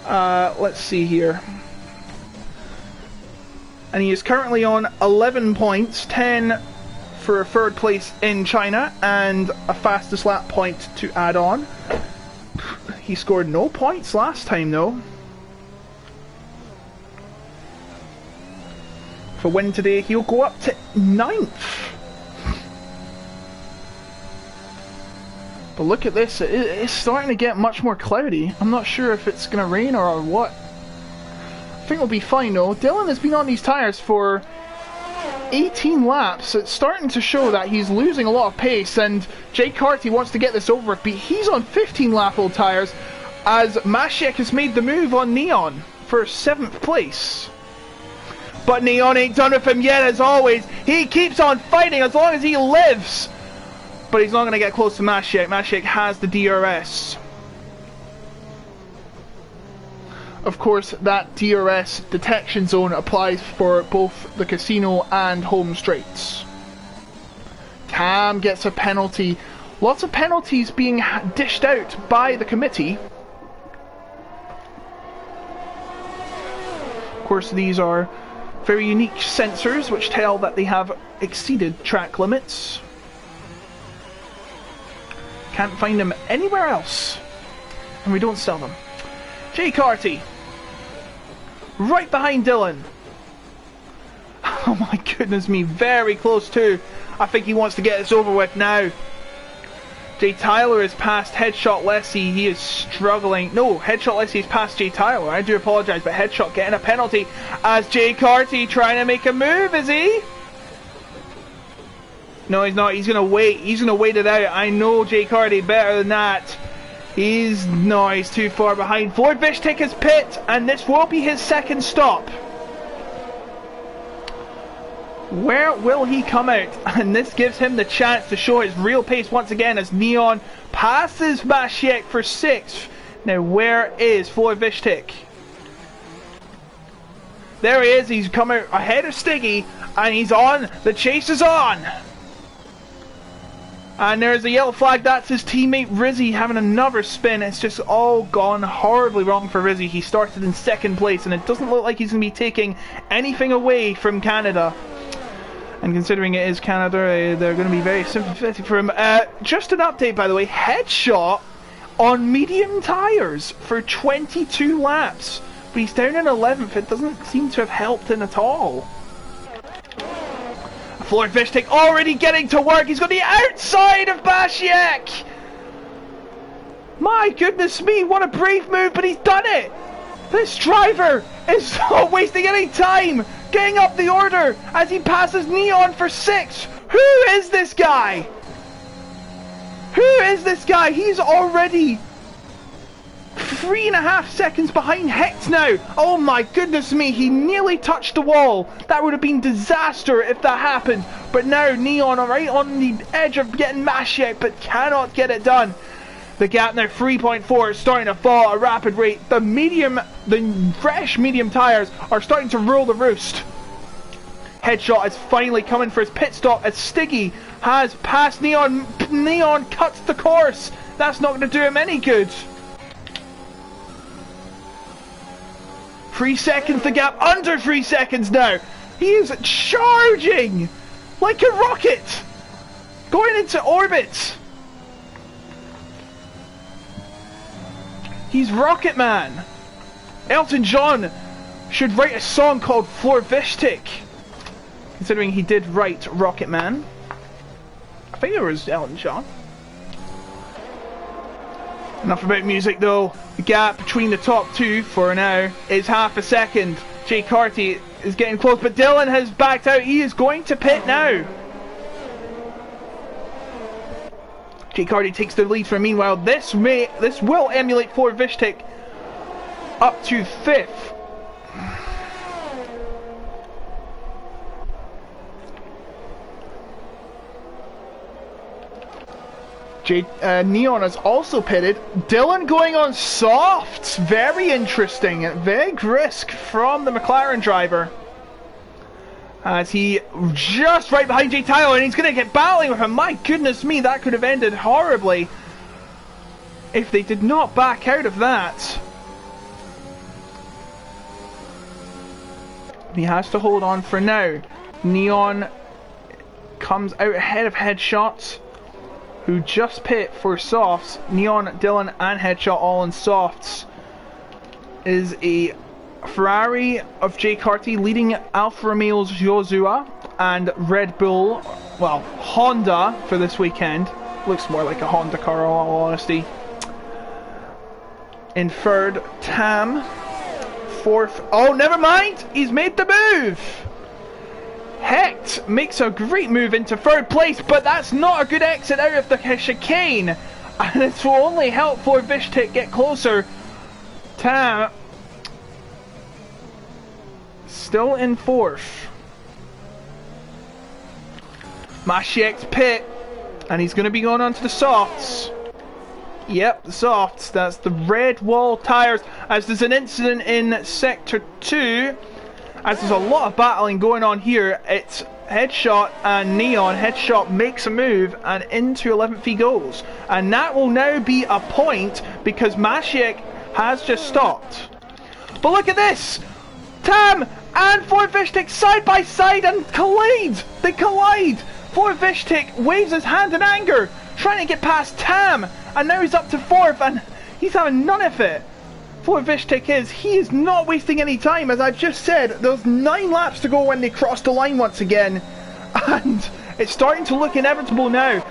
Let's see here. And he is currently on 11 points, 10 for a 3rd place in China, and a fastest lap point to add on. He scored no points last time though. For win today, he'll go up to 9th. But look at this, it's starting to get much more cloudy. I'm not sure if it's going to rain or what. I think it'll be fine though. Dylan has been on these tyres for 18 laps, so it's starting to show that he's losing a lot of pace, and Jay Carty wants to get this over with, but he's on 15 lap old tyres as Masiek has made the move on Neon for 7th place. But Neon ain't done with him yet, as always. He keeps on fighting as long as he lives. But he's not going to get close to Masiek. Masiek has the DRS. Of course, that DRS detection zone applies for both the casino and home straights. Tam gets a penalty. Lots of penalties being dished out by the committee. Of course, these are very unique sensors which tell that they have exceeded track limits. Can't find them anywhere else, and we don't sell them. Jay Carty, right behind Dylan. Oh my goodness me, very close too. I think he wants to get this over with now. Jay Tyler is past Headshot Lessie. He is struggling. No, Headshot Lessie is past Jay Tyler. I do apologise, but Headshot getting a penalty as Jay Carty trying to make a move, is he? No, he's not. He's going to wait. He's going to wait it out. I know Jay Carty better than that. He's too far behind. Florvishtik is pit, and this will be his 2nd stop. Where will he come out? And this gives him the chance to show his real pace once again as Neon passes Masiek for 6th. Now, where is Florvishtik? There he is. He's come out ahead of Stiggy, and he's on. The chase is on. And there's a yellow flag. That's his teammate Rizzy having another spin. It's just all gone horribly wrong for Rizzy. He started in 2nd place, and it doesn't look like he's going to be taking anything away from Canada. And considering it is Canada, they're going to be very sympathetic for him. Just an update, by the way. Headshot on medium tyres for 22 laps. But he's down in 11th. It doesn't seem to have helped him at all. Florvishtik already getting to work. He's got the outside of Masiek. My goodness me, what a brave move, but he's done it. This driver is not wasting any time getting up the order as he passes Neon for 6th. Who is this guy? Who is this guy? He's already 3.5 seconds behind Hecht now. Oh my goodness me, he nearly touched the wall. That would have been disaster if that happened. But now Neon right on the edge of getting Masiek, but cannot get it done. The gap now 3.4 is starting to fall at a rapid rate. The fresh medium tyres are starting to rule the roost. Headshot is finally coming for his pit stop as Stiggy has passed Neon. Neon cuts the course. That's not going to do him any good. 3 seconds, the gap under 3 seconds now. He is charging like a rocket, going into orbit. He's Rocket Man. Elton John should write a song called Florvishtik, considering he did write Rocket Man. I think it was Elton John. Enough about music though. The gap between the top two for now is half a second. Jay Carty is getting close, but Dylan has backed out. He is going to pit now. Jay Carty takes the lead for meanwhile. This will emulate Florvishtik up to 5th. Neon is also pitted. Dylan going on softs. Very interesting. Big risk from the McLaren driver. As he just right behind Jay Tyler, and he's going to get battling with him. My goodness me, that could have ended horribly if they did not back out of that. He has to hold on for now. Neon comes out ahead of Headshot, who just pit for softs. Neon, Dylan and Headshot all in softs. Is a Ferrari of Jay Carty leading Alfa Romeo's Josua and Red Bull, well, Honda for this weekend. Looks more like a Honda car in all honesty. In third, Tam. Fourth, oh never mind, he's made the move. Hecht makes a great move into third place, but that's not a good exit out of the chicane, and it will only help Florvishtik get closer. Tam still in fourth. Masiek's pit, and he's going to be going on to the softs. Yep, the softs. That's the red wall tyres. As there's an incident in sector 2, as there's a lot of battling going on here. It's Headshot and Neon. Headshot makes a move and into 11th he goes, and that will now be a point because Masiek has just stopped. But look at this, Tam and Florvishtik side by side and collide. They collide. Florvishtik waves his hand in anger, trying to get past Tam, and now he's up to 4th and he's having none of it. Florvishtik he is not wasting any time. As I've just said, there's 9 laps to go when they cross the line once again, and it's starting to look inevitable now.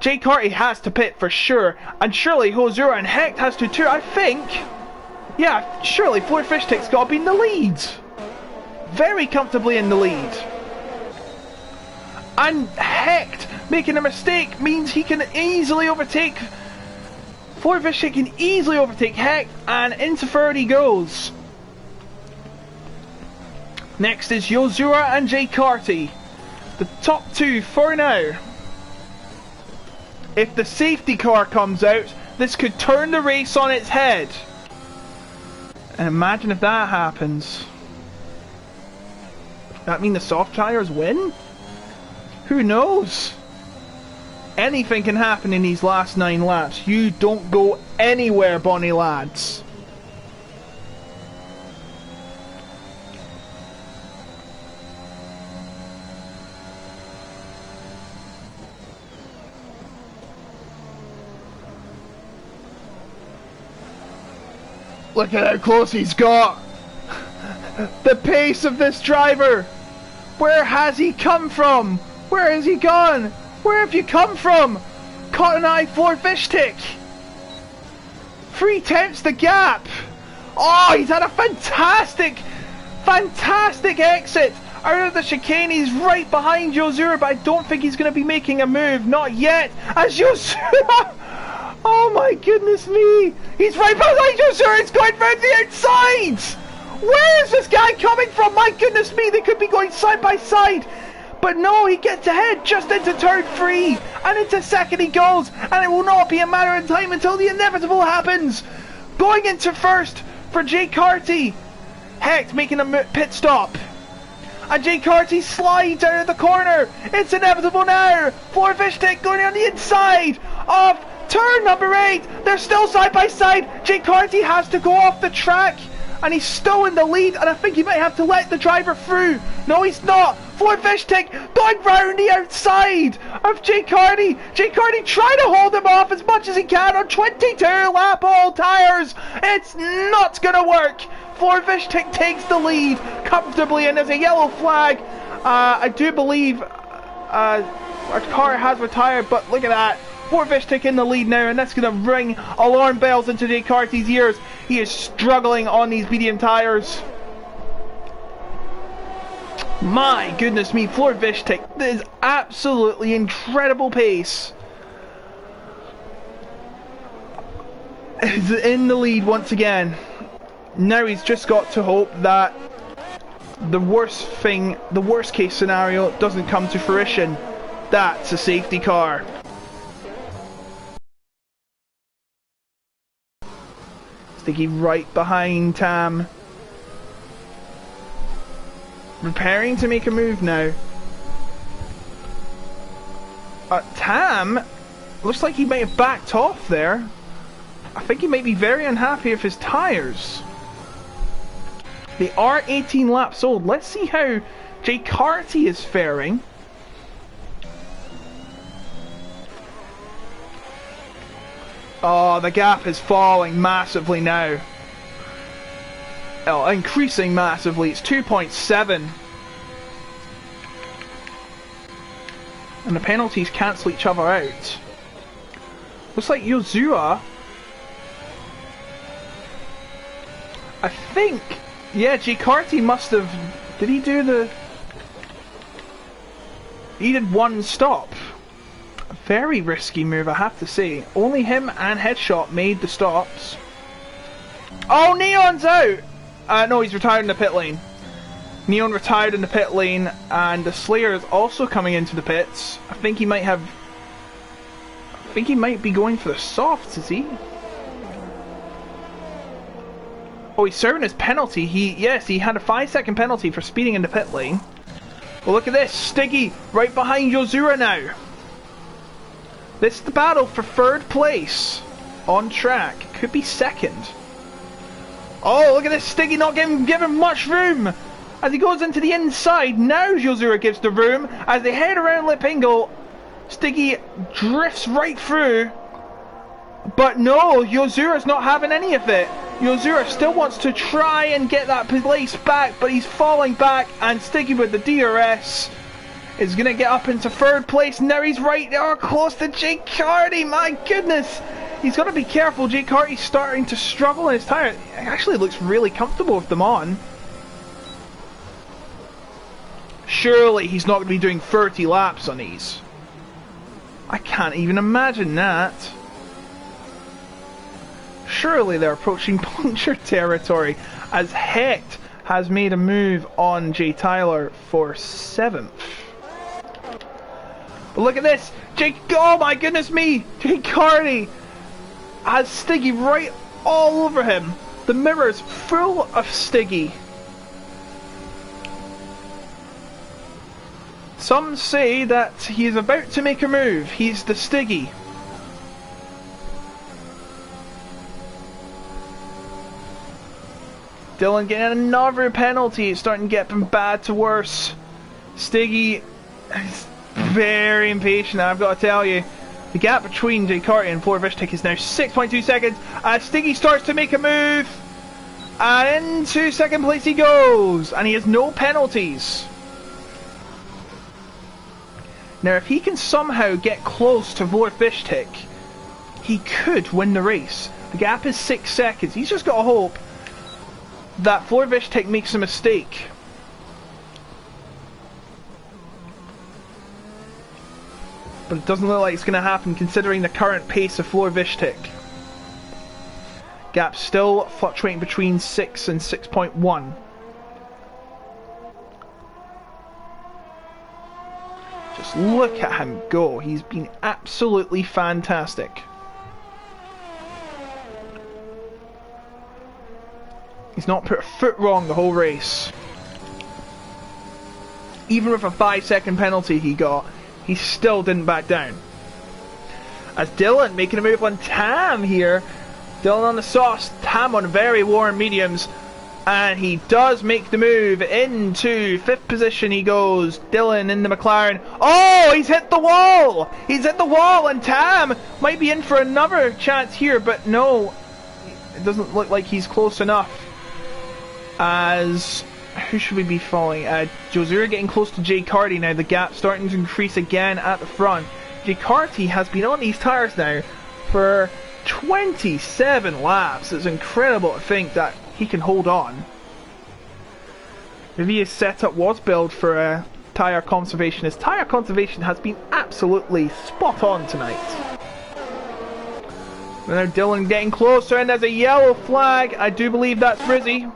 Jay Carty has to pit for sure, and surely Hosura and Hecht has to too, I think. Yeah, surely Florvishtik's got to be in the lead. Very comfortably in the lead. And Hecht making a mistake means he can easily overtake. Florvishtik can easily overtake Hecht, and into third he goes. Next is Yozura and Jay Carty. The top 2 for now. If the safety car comes out, this could turn the race on its head. And imagine if that happens. That mean the soft tires win? Who knows? Anything can happen in these last 9 laps. You don't go anywhere, bonny lads. Look at how close he's got. The pace of this driver. Where has he come from? Where has he gone? Where have you come from? Cotton Eye Florvishtik. 3/10 the gap. Oh, he's had a fantastic exit out of the chicane. He's right behind Yozura, but I don't think he's going to be making a move. Not yet. As Yozura... Oh Oh my goodness me! He's right behind you, sir! It's going round the outside! Where is this guy coming from? My goodness me, they could be going side by side! But no, he gets ahead just into turn 3! And into second he goes! And it will not be a matter of time until the inevitable happens! Going into first for Jay Carty! Hecht making a pit stop! And Jay Carty slides out of the corner! It's inevitable now! Florvishtik going on the inside of turn number 8! They're still side by side! Jay Carty has to go off the track! And he's still in the lead, and I think he might have to let the driver through. No, he's not. Florvishtik going round the outside of Jay Carty. Jay Carty trying to hold him off as much as he can on 22 lap all tyres. It's not going to work. Florvishtik takes the lead comfortably, and there's a yellow flag. I do believe our car has retired, but look at that. Florvishtik in the lead now, and that's going to ring alarm bells into Jay Carty's ears. He is struggling on these medium tyres. My goodness me, Florvishtik, this is absolutely incredible pace. He's in the lead once again. Now he's just got to hope that the worst case scenario doesn't come to fruition. That's a safety car. Sticky right behind Tam. Preparing to make a move now. Tam looks like he might have backed off there. I think he might be very unhappy with his tyres. They are 18 laps old. Let's see how Jay Carty is faring. Oh, the gap is falling massively now. Oh, increasing massively. It's 2.7. And the penalties cancel each other out. Looks like Yozua. I think... Yeah, Jay Carty must have... Did he do the... He did one stop. A very risky move, I have to say. Only him and Headshot made the stops. Oh, Neon's out! No, he's retired in the pit lane. Neon retired in the pit lane, and the Slayer is also coming into the pits. I think he might have... I think he might be going for the softs, is he? Oh, he's serving his penalty. Yes, he had a 5-second penalty for speeding in the pit lane. Well, look at this. Stiggy right behind Yozura now. This is the battle for third place on track. Could be second. Oh, look at this. Stiggy not giving much room. As he goes into the inside, now Yozura gives the room. As they head around Lipingle, Stiggy drifts right through. But no, Yozura's not having any of it. Yozura still wants to try and get that place back, but he's falling back, and Stiggy with the DRS is going to get up into third place. Now he's right there close to Jay Carty. My goodness. He's got to be careful. Jay Carty's starting to struggle in his tyre. It actually looks really comfortable with them on. Surely he's not going to be doing 30 laps on these. I can't even imagine that. Surely they're approaching puncture territory, as Hecht has made a move on Jay Tyler for 7th. But look at this! Oh my goodness me! Jay Carty has Stiggy right all over him. The mirror's full of Stiggy. Some say that he's about to make a move. He's the Stiggy. Dylan getting another penalty. It's starting to get from bad to worse. Stiggy is very impatient, I've got to tell you. The gap between Jay Carty and Florvishtik is now 6.2 seconds. As Stiggy starts to make a move. And into second place he goes. And he has no penalties. Now if he can somehow get close to Florvishtik, he could win the race. The gap is 6 seconds. He's just got to hope that Florvishtik makes a mistake. But it doesn't look like it's going to happen considering the current pace of Florvishtik. Gap still fluctuating between 6 and 6.1. Just look at him go. He's been absolutely fantastic. He's not put a foot wrong the whole race. Even with a 5-second penalty he got, he still didn't back down. As Dylan making a move on Tam here. Dylan on the softs, Tam on very warm mediums. And he does make the move into 5th position. He goes. Dylan in the McLaren. Oh, he's hit the wall! He's hit the wall, and Tam might be in for another chance here, but no. It doesn't look like he's close enough. As... who should we be following? Josura getting close to Jay Carty now. The gap starting to increase again at the front. Jay Carty has been on these tyres now for 27 laps. It's incredible to think that he can hold on. Maybe his setup was built for tyre conservation. His tyre conservation has been absolutely spot on tonight. Now Dylan getting closer, and there's a yellow flag. I do believe that's Rizzy.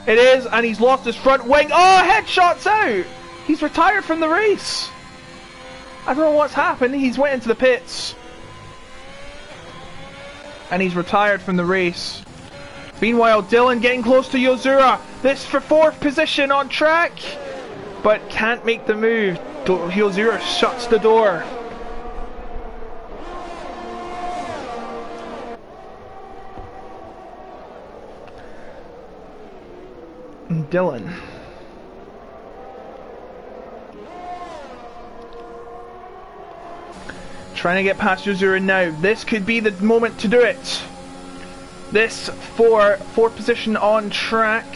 It is, and he's lost his front wing. Oh, headshots out! He's retired from the race. I don't know what's happened. He's went into the pits. And he's retired from the race. Meanwhile, Dylan getting close to Yozura. This for 4th position on track. But can't make the move. Yozura shuts the door. Dylan. Trying to get past Yozura now. This could be the moment to do it. This for 4th position on track.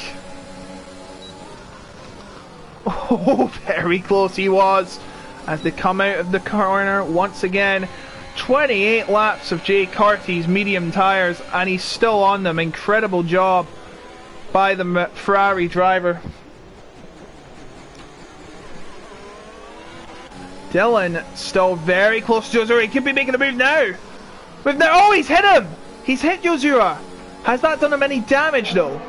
Oh, very close he was. As they come out of the corner once again. 28 laps of Jay Carty's medium tyres, and he's still on them. Incredible job by the Ferrari driver. Dylan still very close to Yozura. He could be making a move now. Oh, he's hit him! He's hit Yozura. Has that done him any damage though?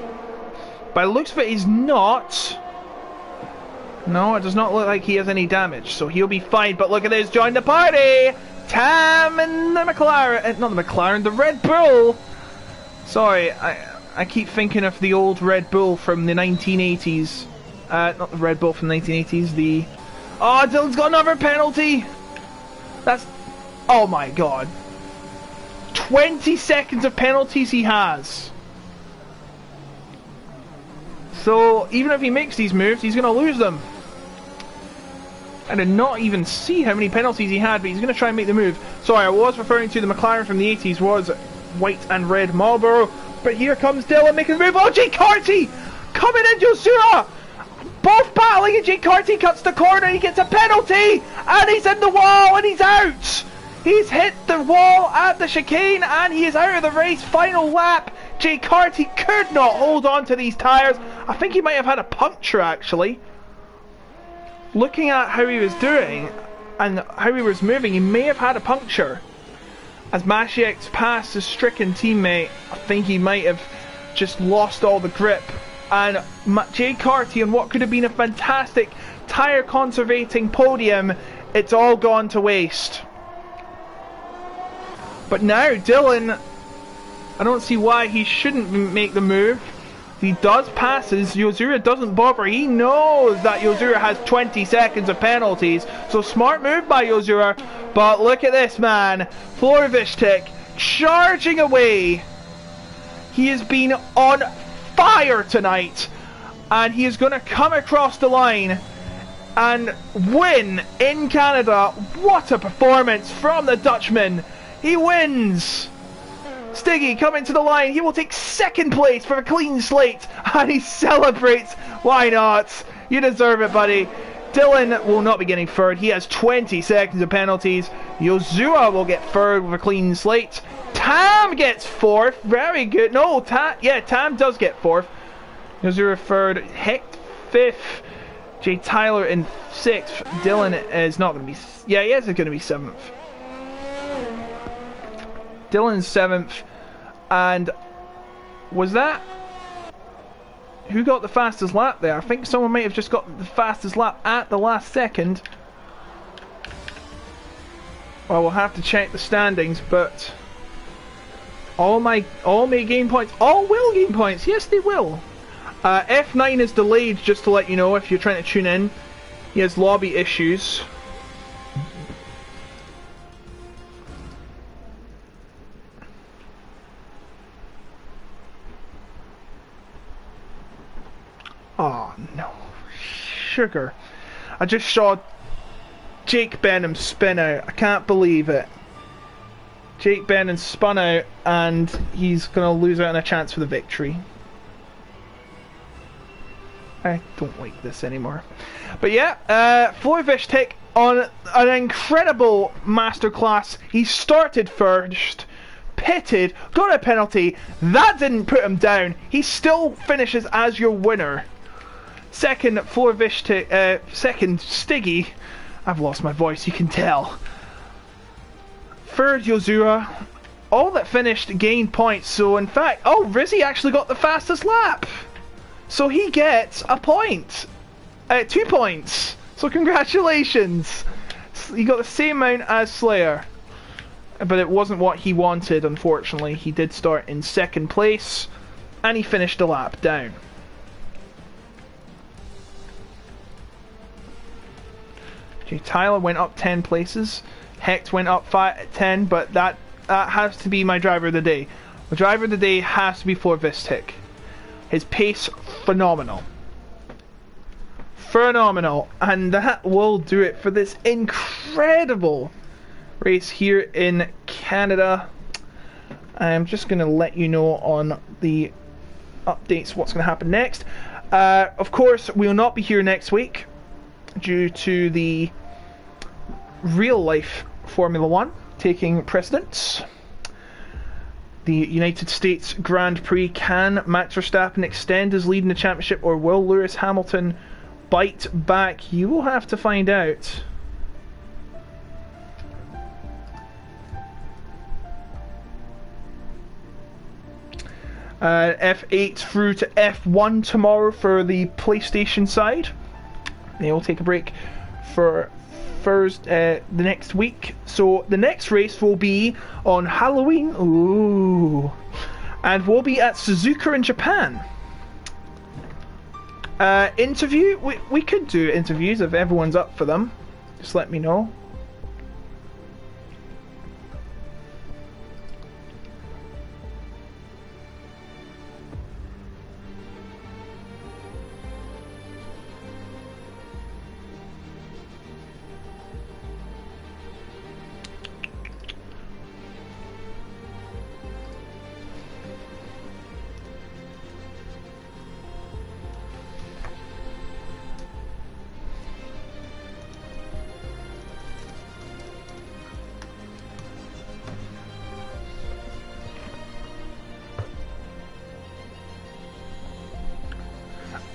By the looks of it, he's not. No, it does not look like he has any damage, so he'll be fine. But look at this, join the party! Tam and the McLaren, not the McLaren, the Red Bull! Sorry, I keep thinking of the old Red Bull from the 1980s. Not the Red Bull from the 1980s, the... Oh, Dylan's got another penalty! That's... oh my god. 20 seconds of penalties he has. So, even if he makes these moves, he's going to lose them. I did not even see how many penalties he had, but he's going to try and make the move. Sorry, I was referring to the McLaren from the 80s, was white and red Marlboro. But here comes Dylan making the move. Oh, Jay Carty! Coming in, Josura! Both battling, and Jay Carty cuts the corner. He gets a penalty! And he's in the wall, and he's out! He's hit the wall at the chicane, and he is out of the race. Final lap. Jay Carty could not hold on to these tyres. I think he might have had a puncture, actually. Looking at how he was doing and how he was moving, he may have had a puncture. As Masiek's passed his stricken teammate, I think he might have just lost all the grip. And Jay Carty, on what could have been a fantastic tyre conservating podium, it's all gone to waste. But now Dylan, I don't see why he shouldn't make the move. He does passes, Yozura doesn't bother. He knows that Yozura has 20 seconds of penalties. So smart move by Yozura. But look at this man, Florvistic, charging away. He has been on fire tonight. And he is going to come across the line and win in Canada. What a performance from the Dutchman. He wins. Stiggy coming to the line. He will take 2nd place for a clean slate. And he celebrates. Why not? You deserve it, buddy. Dylan will not be getting 3rd. He has 20 seconds of penalties. Yozura will get 3rd with a clean slate. Tam gets 4th. Very good. No, Tam does get 4th. Yozura 3rd. Hecht 5th. Jay Tyler in 6th. Dylan is not going to be... yeah, he is going to be 7th. Dylan's 7th, And was that... Who got the fastest lap there? I think someone might have just got the fastest lap at the last second. Well, we'll have to check the standings, but all may gain points. All will gain points. Yes, they will. F9 is delayed, just to let you know if you're trying to tune in. He has lobby issues. Oh no, sugar. I just saw Jake Benham spin out. I can't believe it. Jake Benham spun out and he's going to lose out on a chance for the victory. I don't like this anymore. But yeah, Florvishtik on an incredible masterclass. He started first, pitted, got a penalty. That didn't put him down. He still finishes as your winner. Second, Florvishtik, second, Stiggy. I've lost my voice, you can tell. Third, Yozura. All that finished gained points, so in fact, oh, Rizzy actually got the fastest lap. So he gets a point. 2 points. So congratulations. He got the same amount as Slayer. But it wasn't what he wanted, unfortunately. He did start in second place, and he finished a lap down. Okay, Tyler went up 10 places. Hecht went up 10, but that has to be my driver of the day. The driver of the day has to be Florvistic. His pace, phenomenal. Phenomenal. And that will do it for this incredible race here in Canada. I'm just going to let you know on the updates what's going to happen next. Of course, we will not be here next week due to the real life Formula 1 taking precedence. The United States Grand Prix. Can Max Verstappen extend his lead in the championship, or will Lewis Hamilton bite back? You will have to find out. F8 through to F1 tomorrow for the PlayStation side. They will take a break for the next week. So the next race will be on Halloween. Ooh. And we'll be at Suzuka in Japan. Interview? We could do interviews if everyone's up for them. Just let me know.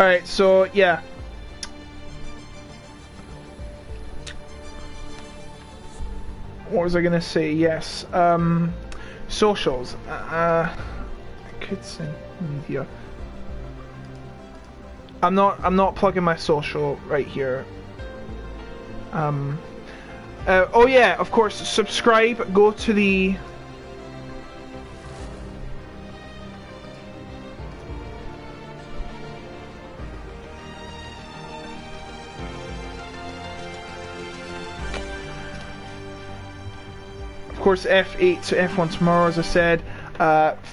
Alright, so yeah. What was I gonna say? Yes. Socials. I could say media. I'm not plugging my social right here. Oh yeah, of course, subscribe, go to the course F8 to F1 tomorrow, as I said.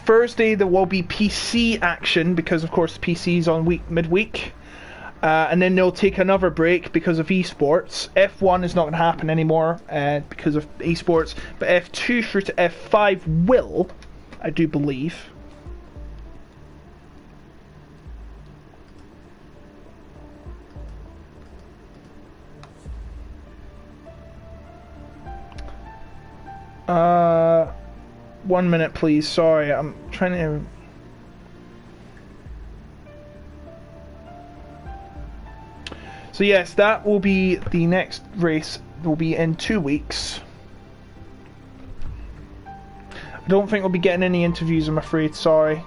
Thursday there will be PC action because of course PC's on midweek, and then they'll take another break because of esports. F1 is not going to happen anymore because of esports, but F2 through to F5 will, I do believe. One minute please, sorry, I'm trying to... So yes, that will be the next race, will be in 2 weeks. I I don't think we'll be getting any interviews, I'm afraid, sorry.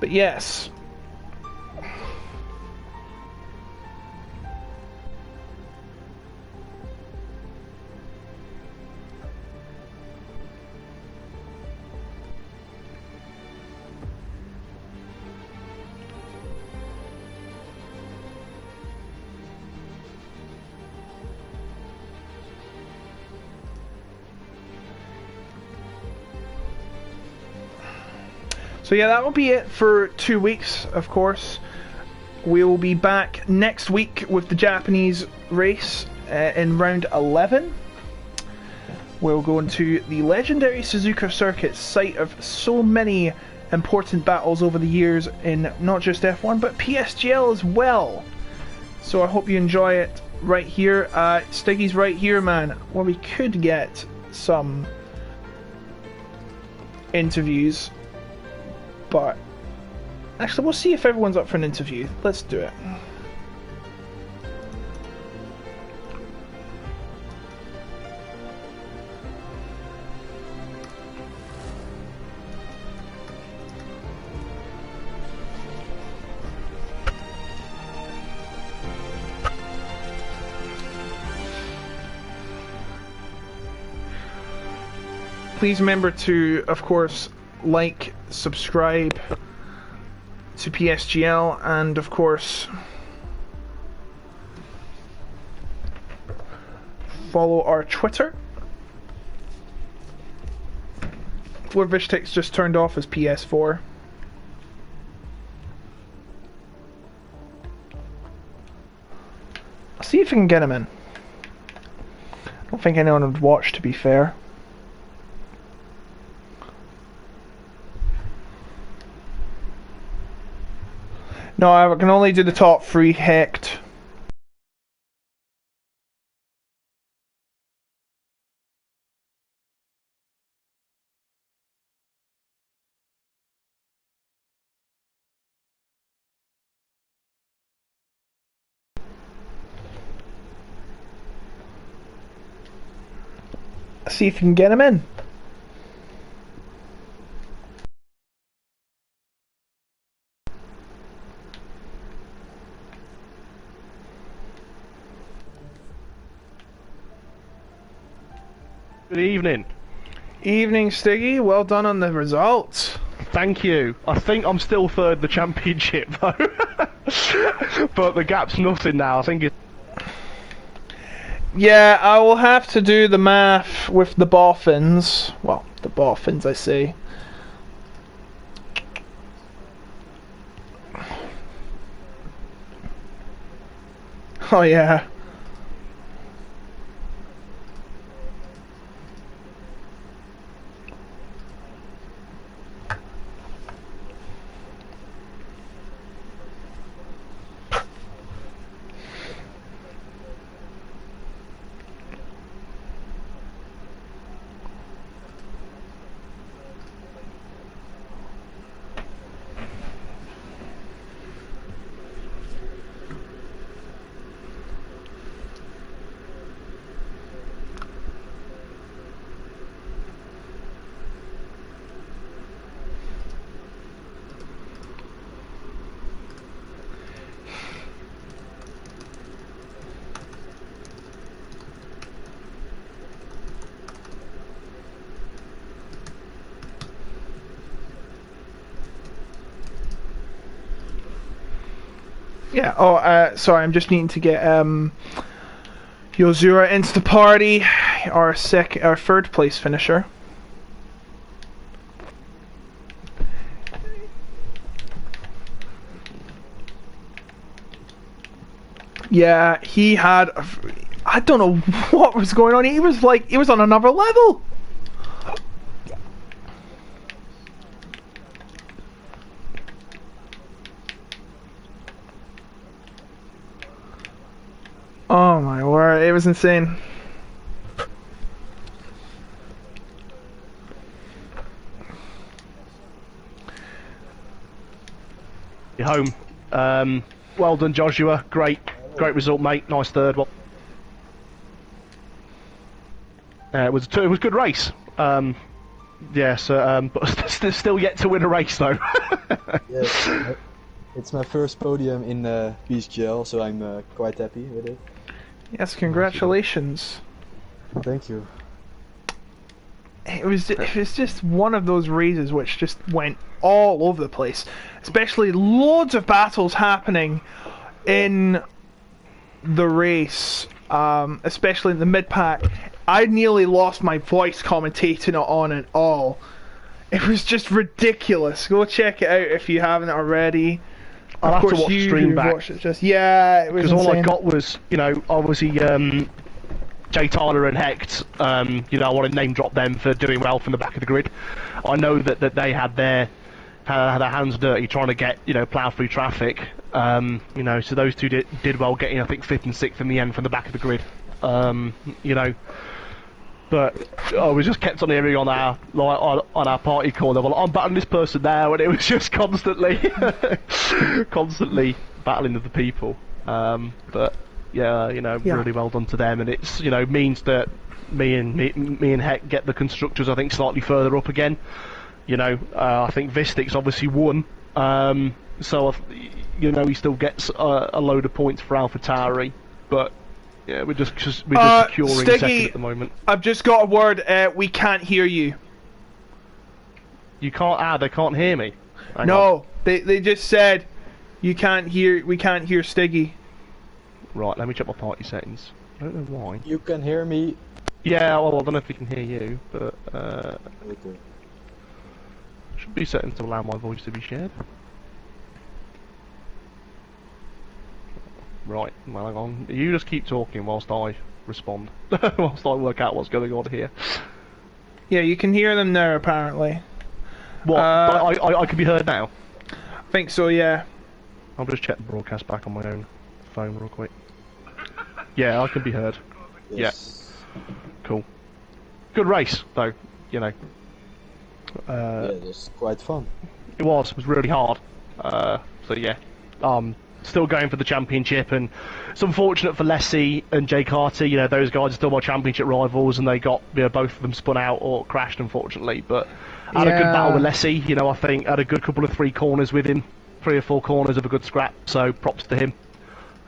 But yes. So yeah, that will be it for 2 weeks, of course. We will be back next week with the Japanese race in round 11. We'll go into the legendary Suzuka circuit, site of so many important battles over the years in not just F1 but PSGL as well. So I hope you enjoy it right here. Stiggy's right here, man, where we could get some interviews. But actually, we'll see if everyone's up for an interview. Let's do it. Please remember to, of course, like, subscribe to PSGL, and of course follow our Twitter, where Vishtek's just turned off his PS4. I'll see if I can get him in. I don't think anyone would watch, to be fair. No, I can only do the top 3 hect. See if you can get him in. Good evening. Evening, Stiggy. Well done on the results. Thank you. I think I'm still third in the championship though. But the gap's nothing now. I think it's... Yeah, I will have to do the math with the boffins. Well, the boffins, I say. Oh yeah. Yeah, sorry, I'm just needing to get Yozura into the party, our third place finisher. Yeah, he had, I don't know what was going on, he was on another level. Oh my word, it was insane. You're home. Well done, Joshua. Great result, mate. Nice third one. It was a good race. Yes, but still yet to win a race though. Yes, it's my first podium in PSGL, so I'm quite happy with it. Yes, congratulations. Thank you. It was just one of those races which just went all over the place. Especially loads of battles happening in the race, especially in the mid-pack. I nearly lost my voice commentating it on and all. It was just ridiculous. Go check it out if you haven't already. I'll have to watch the stream back. It just, yeah, it was because all I insane. got was, obviously Jay Tyler and Hecht. I want to name drop them for doing well from the back of the grid. I know that they had their hands dirty trying to get plough through traffic. So those two did well, getting I think 5th and 6th in the end from the back of the grid. But I was just kept on hearing on our party call. They were like, I'm battling this person now, and it was just constantly battling with the people. But yeah, really well done to them, and it's means that me and Heck get the constructors I think slightly further up again. I think Vistic's obviously won, so he still gets a load of points for AlphaTauri, but. Yeah, we're just securing Stiggy, second at the moment. I've just got a word. We can't hear you. You can't. They can't hear me. Hang no, on. they just said you can't hear. We can't hear Stiggy. Right. Let me check my party settings. I don't know why. You can hear me. Yeah. Well, I don't know if we can hear you, but Okay. should be setting to allow my voice to be shared. Right, well, hang on. You just keep talking whilst I respond. Whilst I work out what's going on here. Yeah, you can hear them there, apparently. What? I can be heard now? I think so, yeah. I'll just check the broadcast back on my own phone real quick. Yeah, I can be heard. Yes. Yeah. Cool. Good race, though, yeah, it was quite fun. It was really hard. So yeah. Still going for the championship, and it's unfortunate for Lessie and Jay Carty. Those guys are still my championship rivals, and they got both of them spun out or crashed, unfortunately. But I had a good battle with Lessie. I think I had a good couple of 3 corners with him, 3 or 4 corners of a good scrap. So props to him.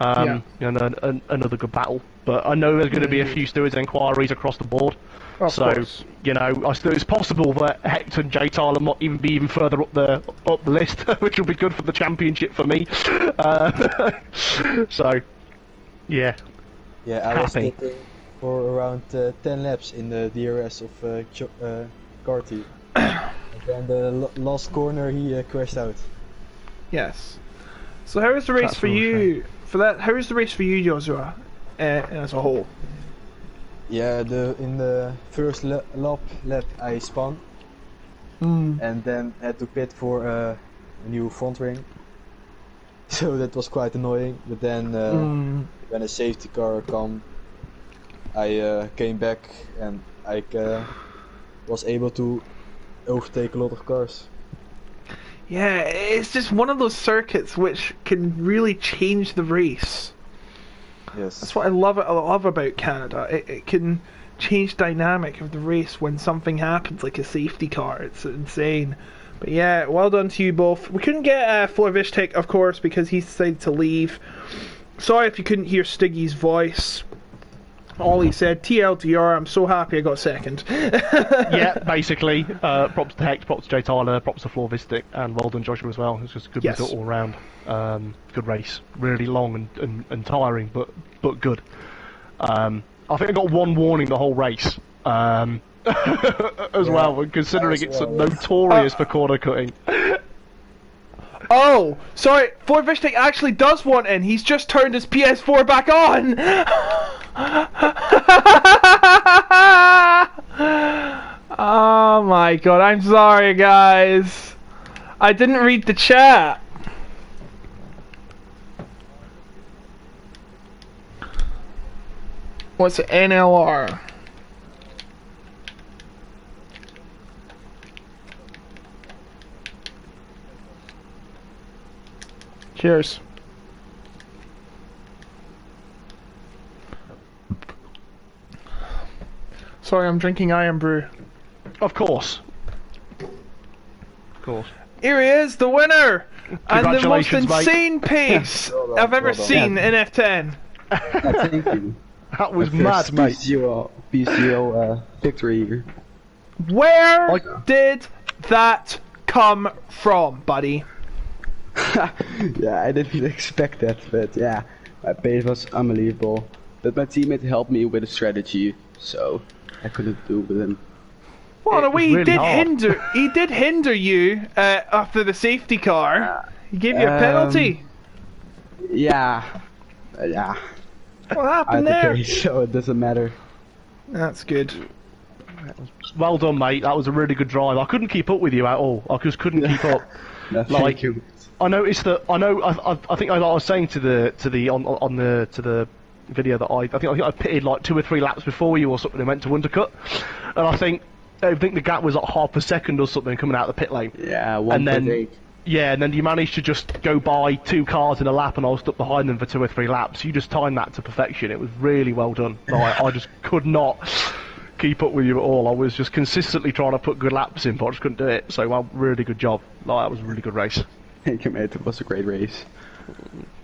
Another good battle. But I know there's going to be a few stewards inquiries across the board. Of course. It's possible that Hector and Jay Tyler might even be further up the list, which will be good for the championship for me. So, yeah. Yeah, I was getting for around 10 laps in the DRS of Carty. And then the last corner he crashed out. Yes. So how is the race for you? How is the race for you, Joshua, as a whole? Yeah, in the first lap I spun, and then had to pit for a new front ring. So that was quite annoying. But then when a safety car came, I came back and I was able to overtake a lot of cars. Yeah, it's just one of those circuits which can really change the race. Yes. That's what I love about Canada. It can change dynamic of the race when something happens, like a safety car. It's insane. But yeah, well done to you both. We couldn't get Florvistic, of course, because he decided to leave. Sorry if you couldn't hear Stiggy's voice. All he said, TLDR, I'm so happy I got second. Yeah, basically. Props to Hecht, props to Jay Tyler, props to Florvistic, and well done Joshua as well. It was just a good result all round. Good race. Really long and tiring, but good. I think I got 1 warning the whole race. As well, considering it's notorious for corner cutting. Oh, sorry, Florvistic actually does want in. He's just turned his PS4 back on. Oh my god, I'm sorry guys. I didn't read the chat. What's it? NLR? Cheers. Sorry, I'm drinking Iron Brew. Of course. course. Here he is, the winner! And the most Congratulations, mate. insane pace Well done, I've ever well done. seen in F10. Thank you. That was My mad, first mate. PSGL victory here. Where Like- did that come from, buddy? Yeah, I didn't expect that, but yeah, my pace was unbelievable. But my teammate helped me with a strategy, so I couldn't do with him. Well, It no, was he really did hard. hinder. He did hinder you after the safety car. He gave you a penalty. Yeah, yeah. What I happened had the there? pace, so it doesn't matter. That's good. Well done, mate. That was a really good drive. I couldn't keep up with you at all. I just couldn't keep up. No, Like- thank you. I noticed that. I think I was saying to the video that I think I pitted like 2 or 3 laps before you or something and went to undercut, and I think the gap was like half a second or something coming out of the pit lane. Yeah, And then- 1.8. Yeah, and then you managed to just go by 2 cars in a lap, and I was stuck behind them for 2 or 3 laps. You just timed that to perfection. It was really well done. Like, I just could not keep up with you at all. I was just consistently trying to put good laps in, but I just couldn't do it. So, well, really good job. Like, that was a really good race. Thank you, mate. It was a great race.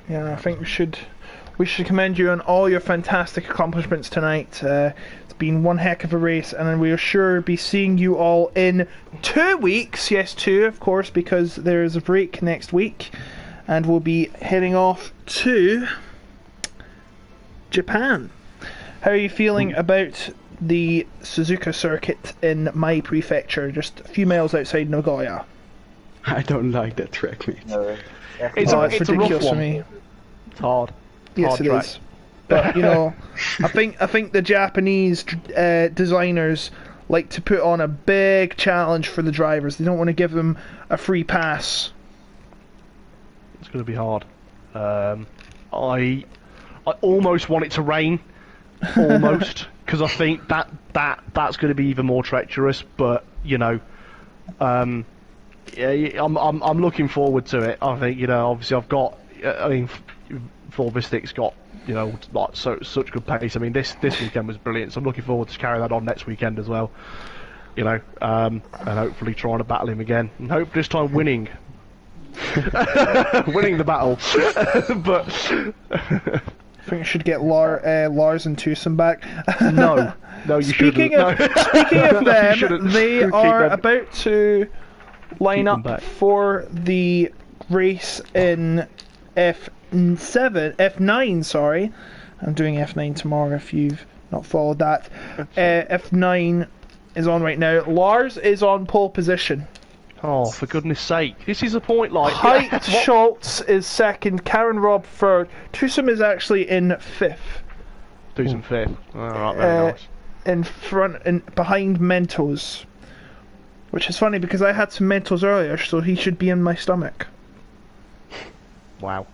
Yeah, I think we should commend you on all your fantastic accomplishments tonight. It's been one heck of a race, and we'll sure be seeing you all in 2 weeks. Yes, 2, of course, because there is a break next week, and we'll be heading off to Japan. How are you feeling about the Suzuka circuit in Mai Prefecture, just a few miles outside Nagoya? I don't like that track, mate. It's Oh, a it's rough ridiculous for one. me. It's hard. Yes, Hard it track. is. But you know, I think the Japanese designers like to put on a big challenge for the drivers. They don't want to give them a free pass. It's going to be hard. I almost want it to rain, almost, because I think that's going to be even more treacherous. But you know, yeah, I'm looking forward to it. I think, you know, obviously I've got, I mean, Volvistic's got, you know, like such good pace. I mean, this weekend was brilliant, so I'm looking forward to carrying that on next weekend as well. You know, and hopefully trying to battle him again, and hope this time winning. Winning the battle. But I think I should get Lars and Tucson back. no, you Speaking shouldn't. of speaking of No, you them, shouldn't. they Keep are them. about to line Keep them up back. for the race in F9. Sorry, I'm doing F9 tomorrow. If you've not followed that, F9 is on right now. Lars is on pole position. Oh, for goodness sake! This is the point. Like, Height what- Schultz is second. Karen Robb third. Tucson is actually in fifth. do some fifth. All right, very nice. In front and behind Mentos, which is funny because I had some Mentos earlier, so he should be in my stomach. Wow.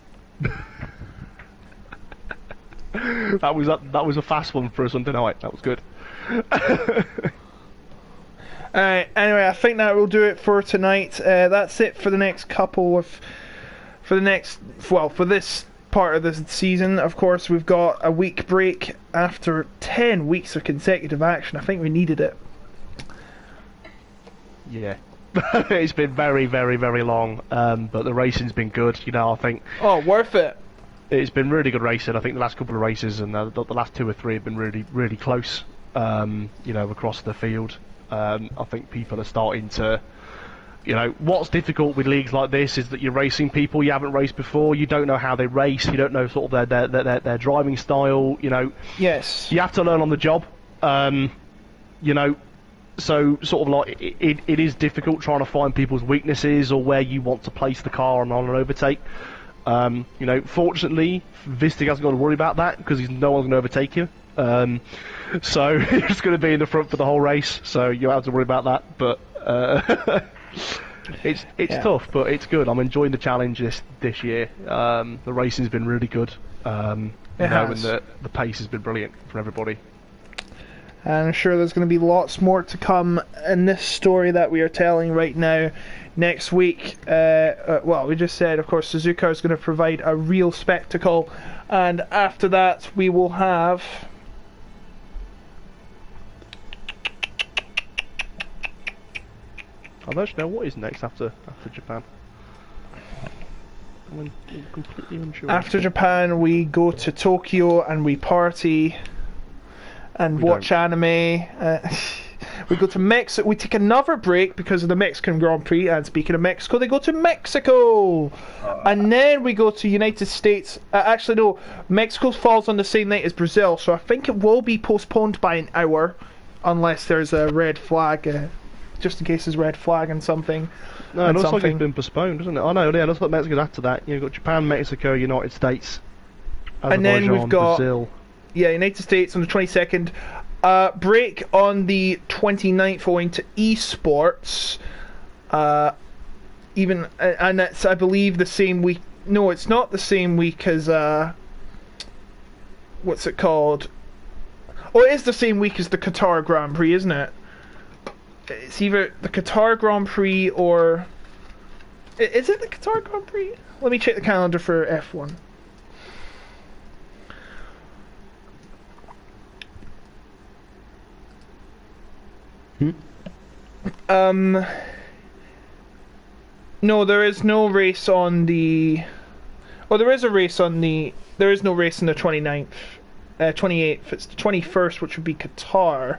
that was a fast one for a Sunday night. That was good. Anyway, I think that will do it for tonight. That's it for the next for this part of the season. Of course, we've got a week break after 10 weeks of consecutive action. I think we needed it. Yeah. It's been very, very, very long, but the racing's been good. You know, I think Oh, worth it. it's been really good racing. I think the last couple of races and the last 2 or 3 have been really, really close. You know, across the field. I think people are starting to, you know, what's difficult with leagues like this is that you're racing people you haven't raced before. You don't know how they race. You don't know sort of their driving style. You know, Yes. you have to learn on the job. You know, so sort of like it is difficult trying to find people's weaknesses or where you want to place the car on an overtake. You know, fortunately, Vistig hasn't got to worry about that because no one's going to overtake him. So he's going to be in the front for the whole race. So you don't have to worry about that. But it's Yeah. tough, but it's good. I'm enjoying the challenge this year. The racing's been really good. You know, and has. the pace has been brilliant for everybody. And I'm sure there's going to be lots more to come in this story that we are telling right now. Next week, well, we just said, of course, Suzuka is going to provide a real spectacle. And after that, we will have... I don't actually know what is next after Japan. I'm completely unsure. After Japan, we go to Tokyo and we party and watch anime. We go to Mexico. We take another break because of the Mexican Grand Prix. And speaking of Mexico, they go to Mexico, and then we go to United States. Actually, no, Mexico falls on the same night as Brazil, so I think it will be postponed by an hour, unless there's a red flag. Just in case there's red flag and something. No, it looks like it's been postponed, doesn't it? Oh no, yeah, it looks like Mexico's after that. You've got Japan, Mexico, United States, and then we've got Brazil. Yeah, United States on the 22nd. Break on the 29th owing to esports. And that's, I believe, the same week. No, it's not the same week as what's it called? Oh, it is the same week as the Qatar Grand Prix, isn't it? It's either the Qatar Grand Prix or... Is it the Qatar Grand Prix? Let me check the calendar for F1. No, there is no race on the... Oh, there is a race on the... There is no race on the 29th. 28th. It's the 21st, which would be Qatar.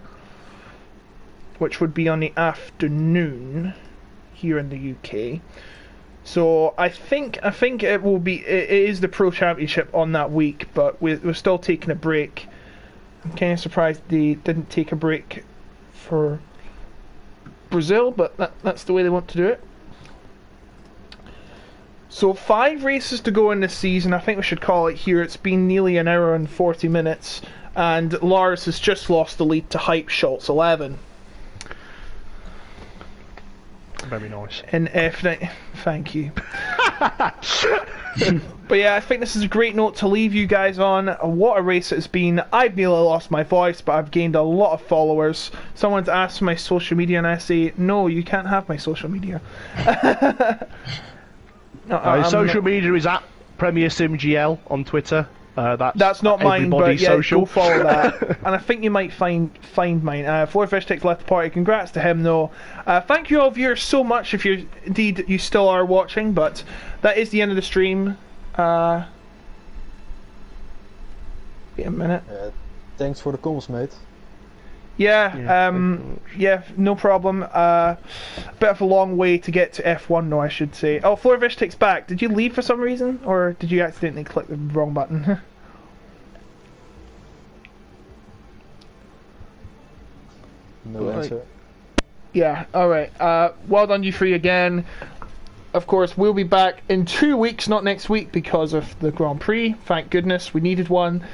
Which would be on the afternoon here in the UK. So I think it will be. It is the Pro Championship on that week, but we're still taking a break. I'm kind of surprised they didn't take a break for Brazil, but that's the way they want to do it. So 5 races to go in this season. I think we should call it here. It's been nearly an hour and 40 minutes, and Lars has just lost the lead to Hype Schultz 11. Very nice. In F9, thank you. But yeah, I think this is a great note to leave you guys on. What a race it's been. I've nearly lost my voice, but I've gained a lot of followers. Someone's asked for my social media, and I say, no, you can't have my social media. Social media is at Premier SimGL on Twitter. That's not mine, but yeah, social. go follow that. And I think you might find mine. Floorfish takes left the party. Congrats to him, though. Thank you all viewers so much if you still are watching, but that is the end of the stream. Wait a minute. Thanks for the comments, mate. Yeah, no problem. Bit of a long way to get to F1, though, I should say. Oh, Floorfish takes back. Did you leave for some reason, or did you accidentally click the wrong button? No answer. Yeah, alright. Well done, you three, again. Of course, we'll be back in 2 weeks, not next week, because of the Grand Prix. Thank goodness, we needed one.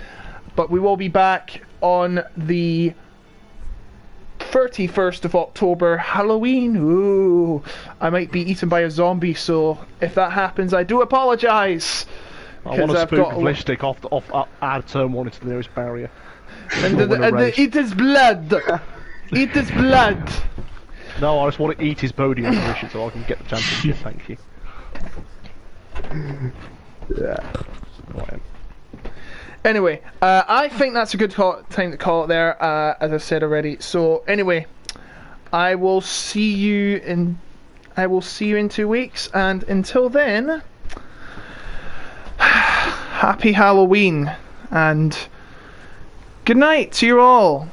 But we will be back on the 31st of October, Halloween. Ooh, I might be eaten by a zombie, so if that happens, I do apologise. I want to spook Flish stick off out of turn 1 into the nearest barrier. And eat his blood! Eat his blood! No, I just want to eat his podium position so I can get the championship, thank you. Yeah. Anyway, I think that's a good time to call it there, as I said already. So anyway, I will see you in 2 weeks, and until then, happy Halloween and good night to you all.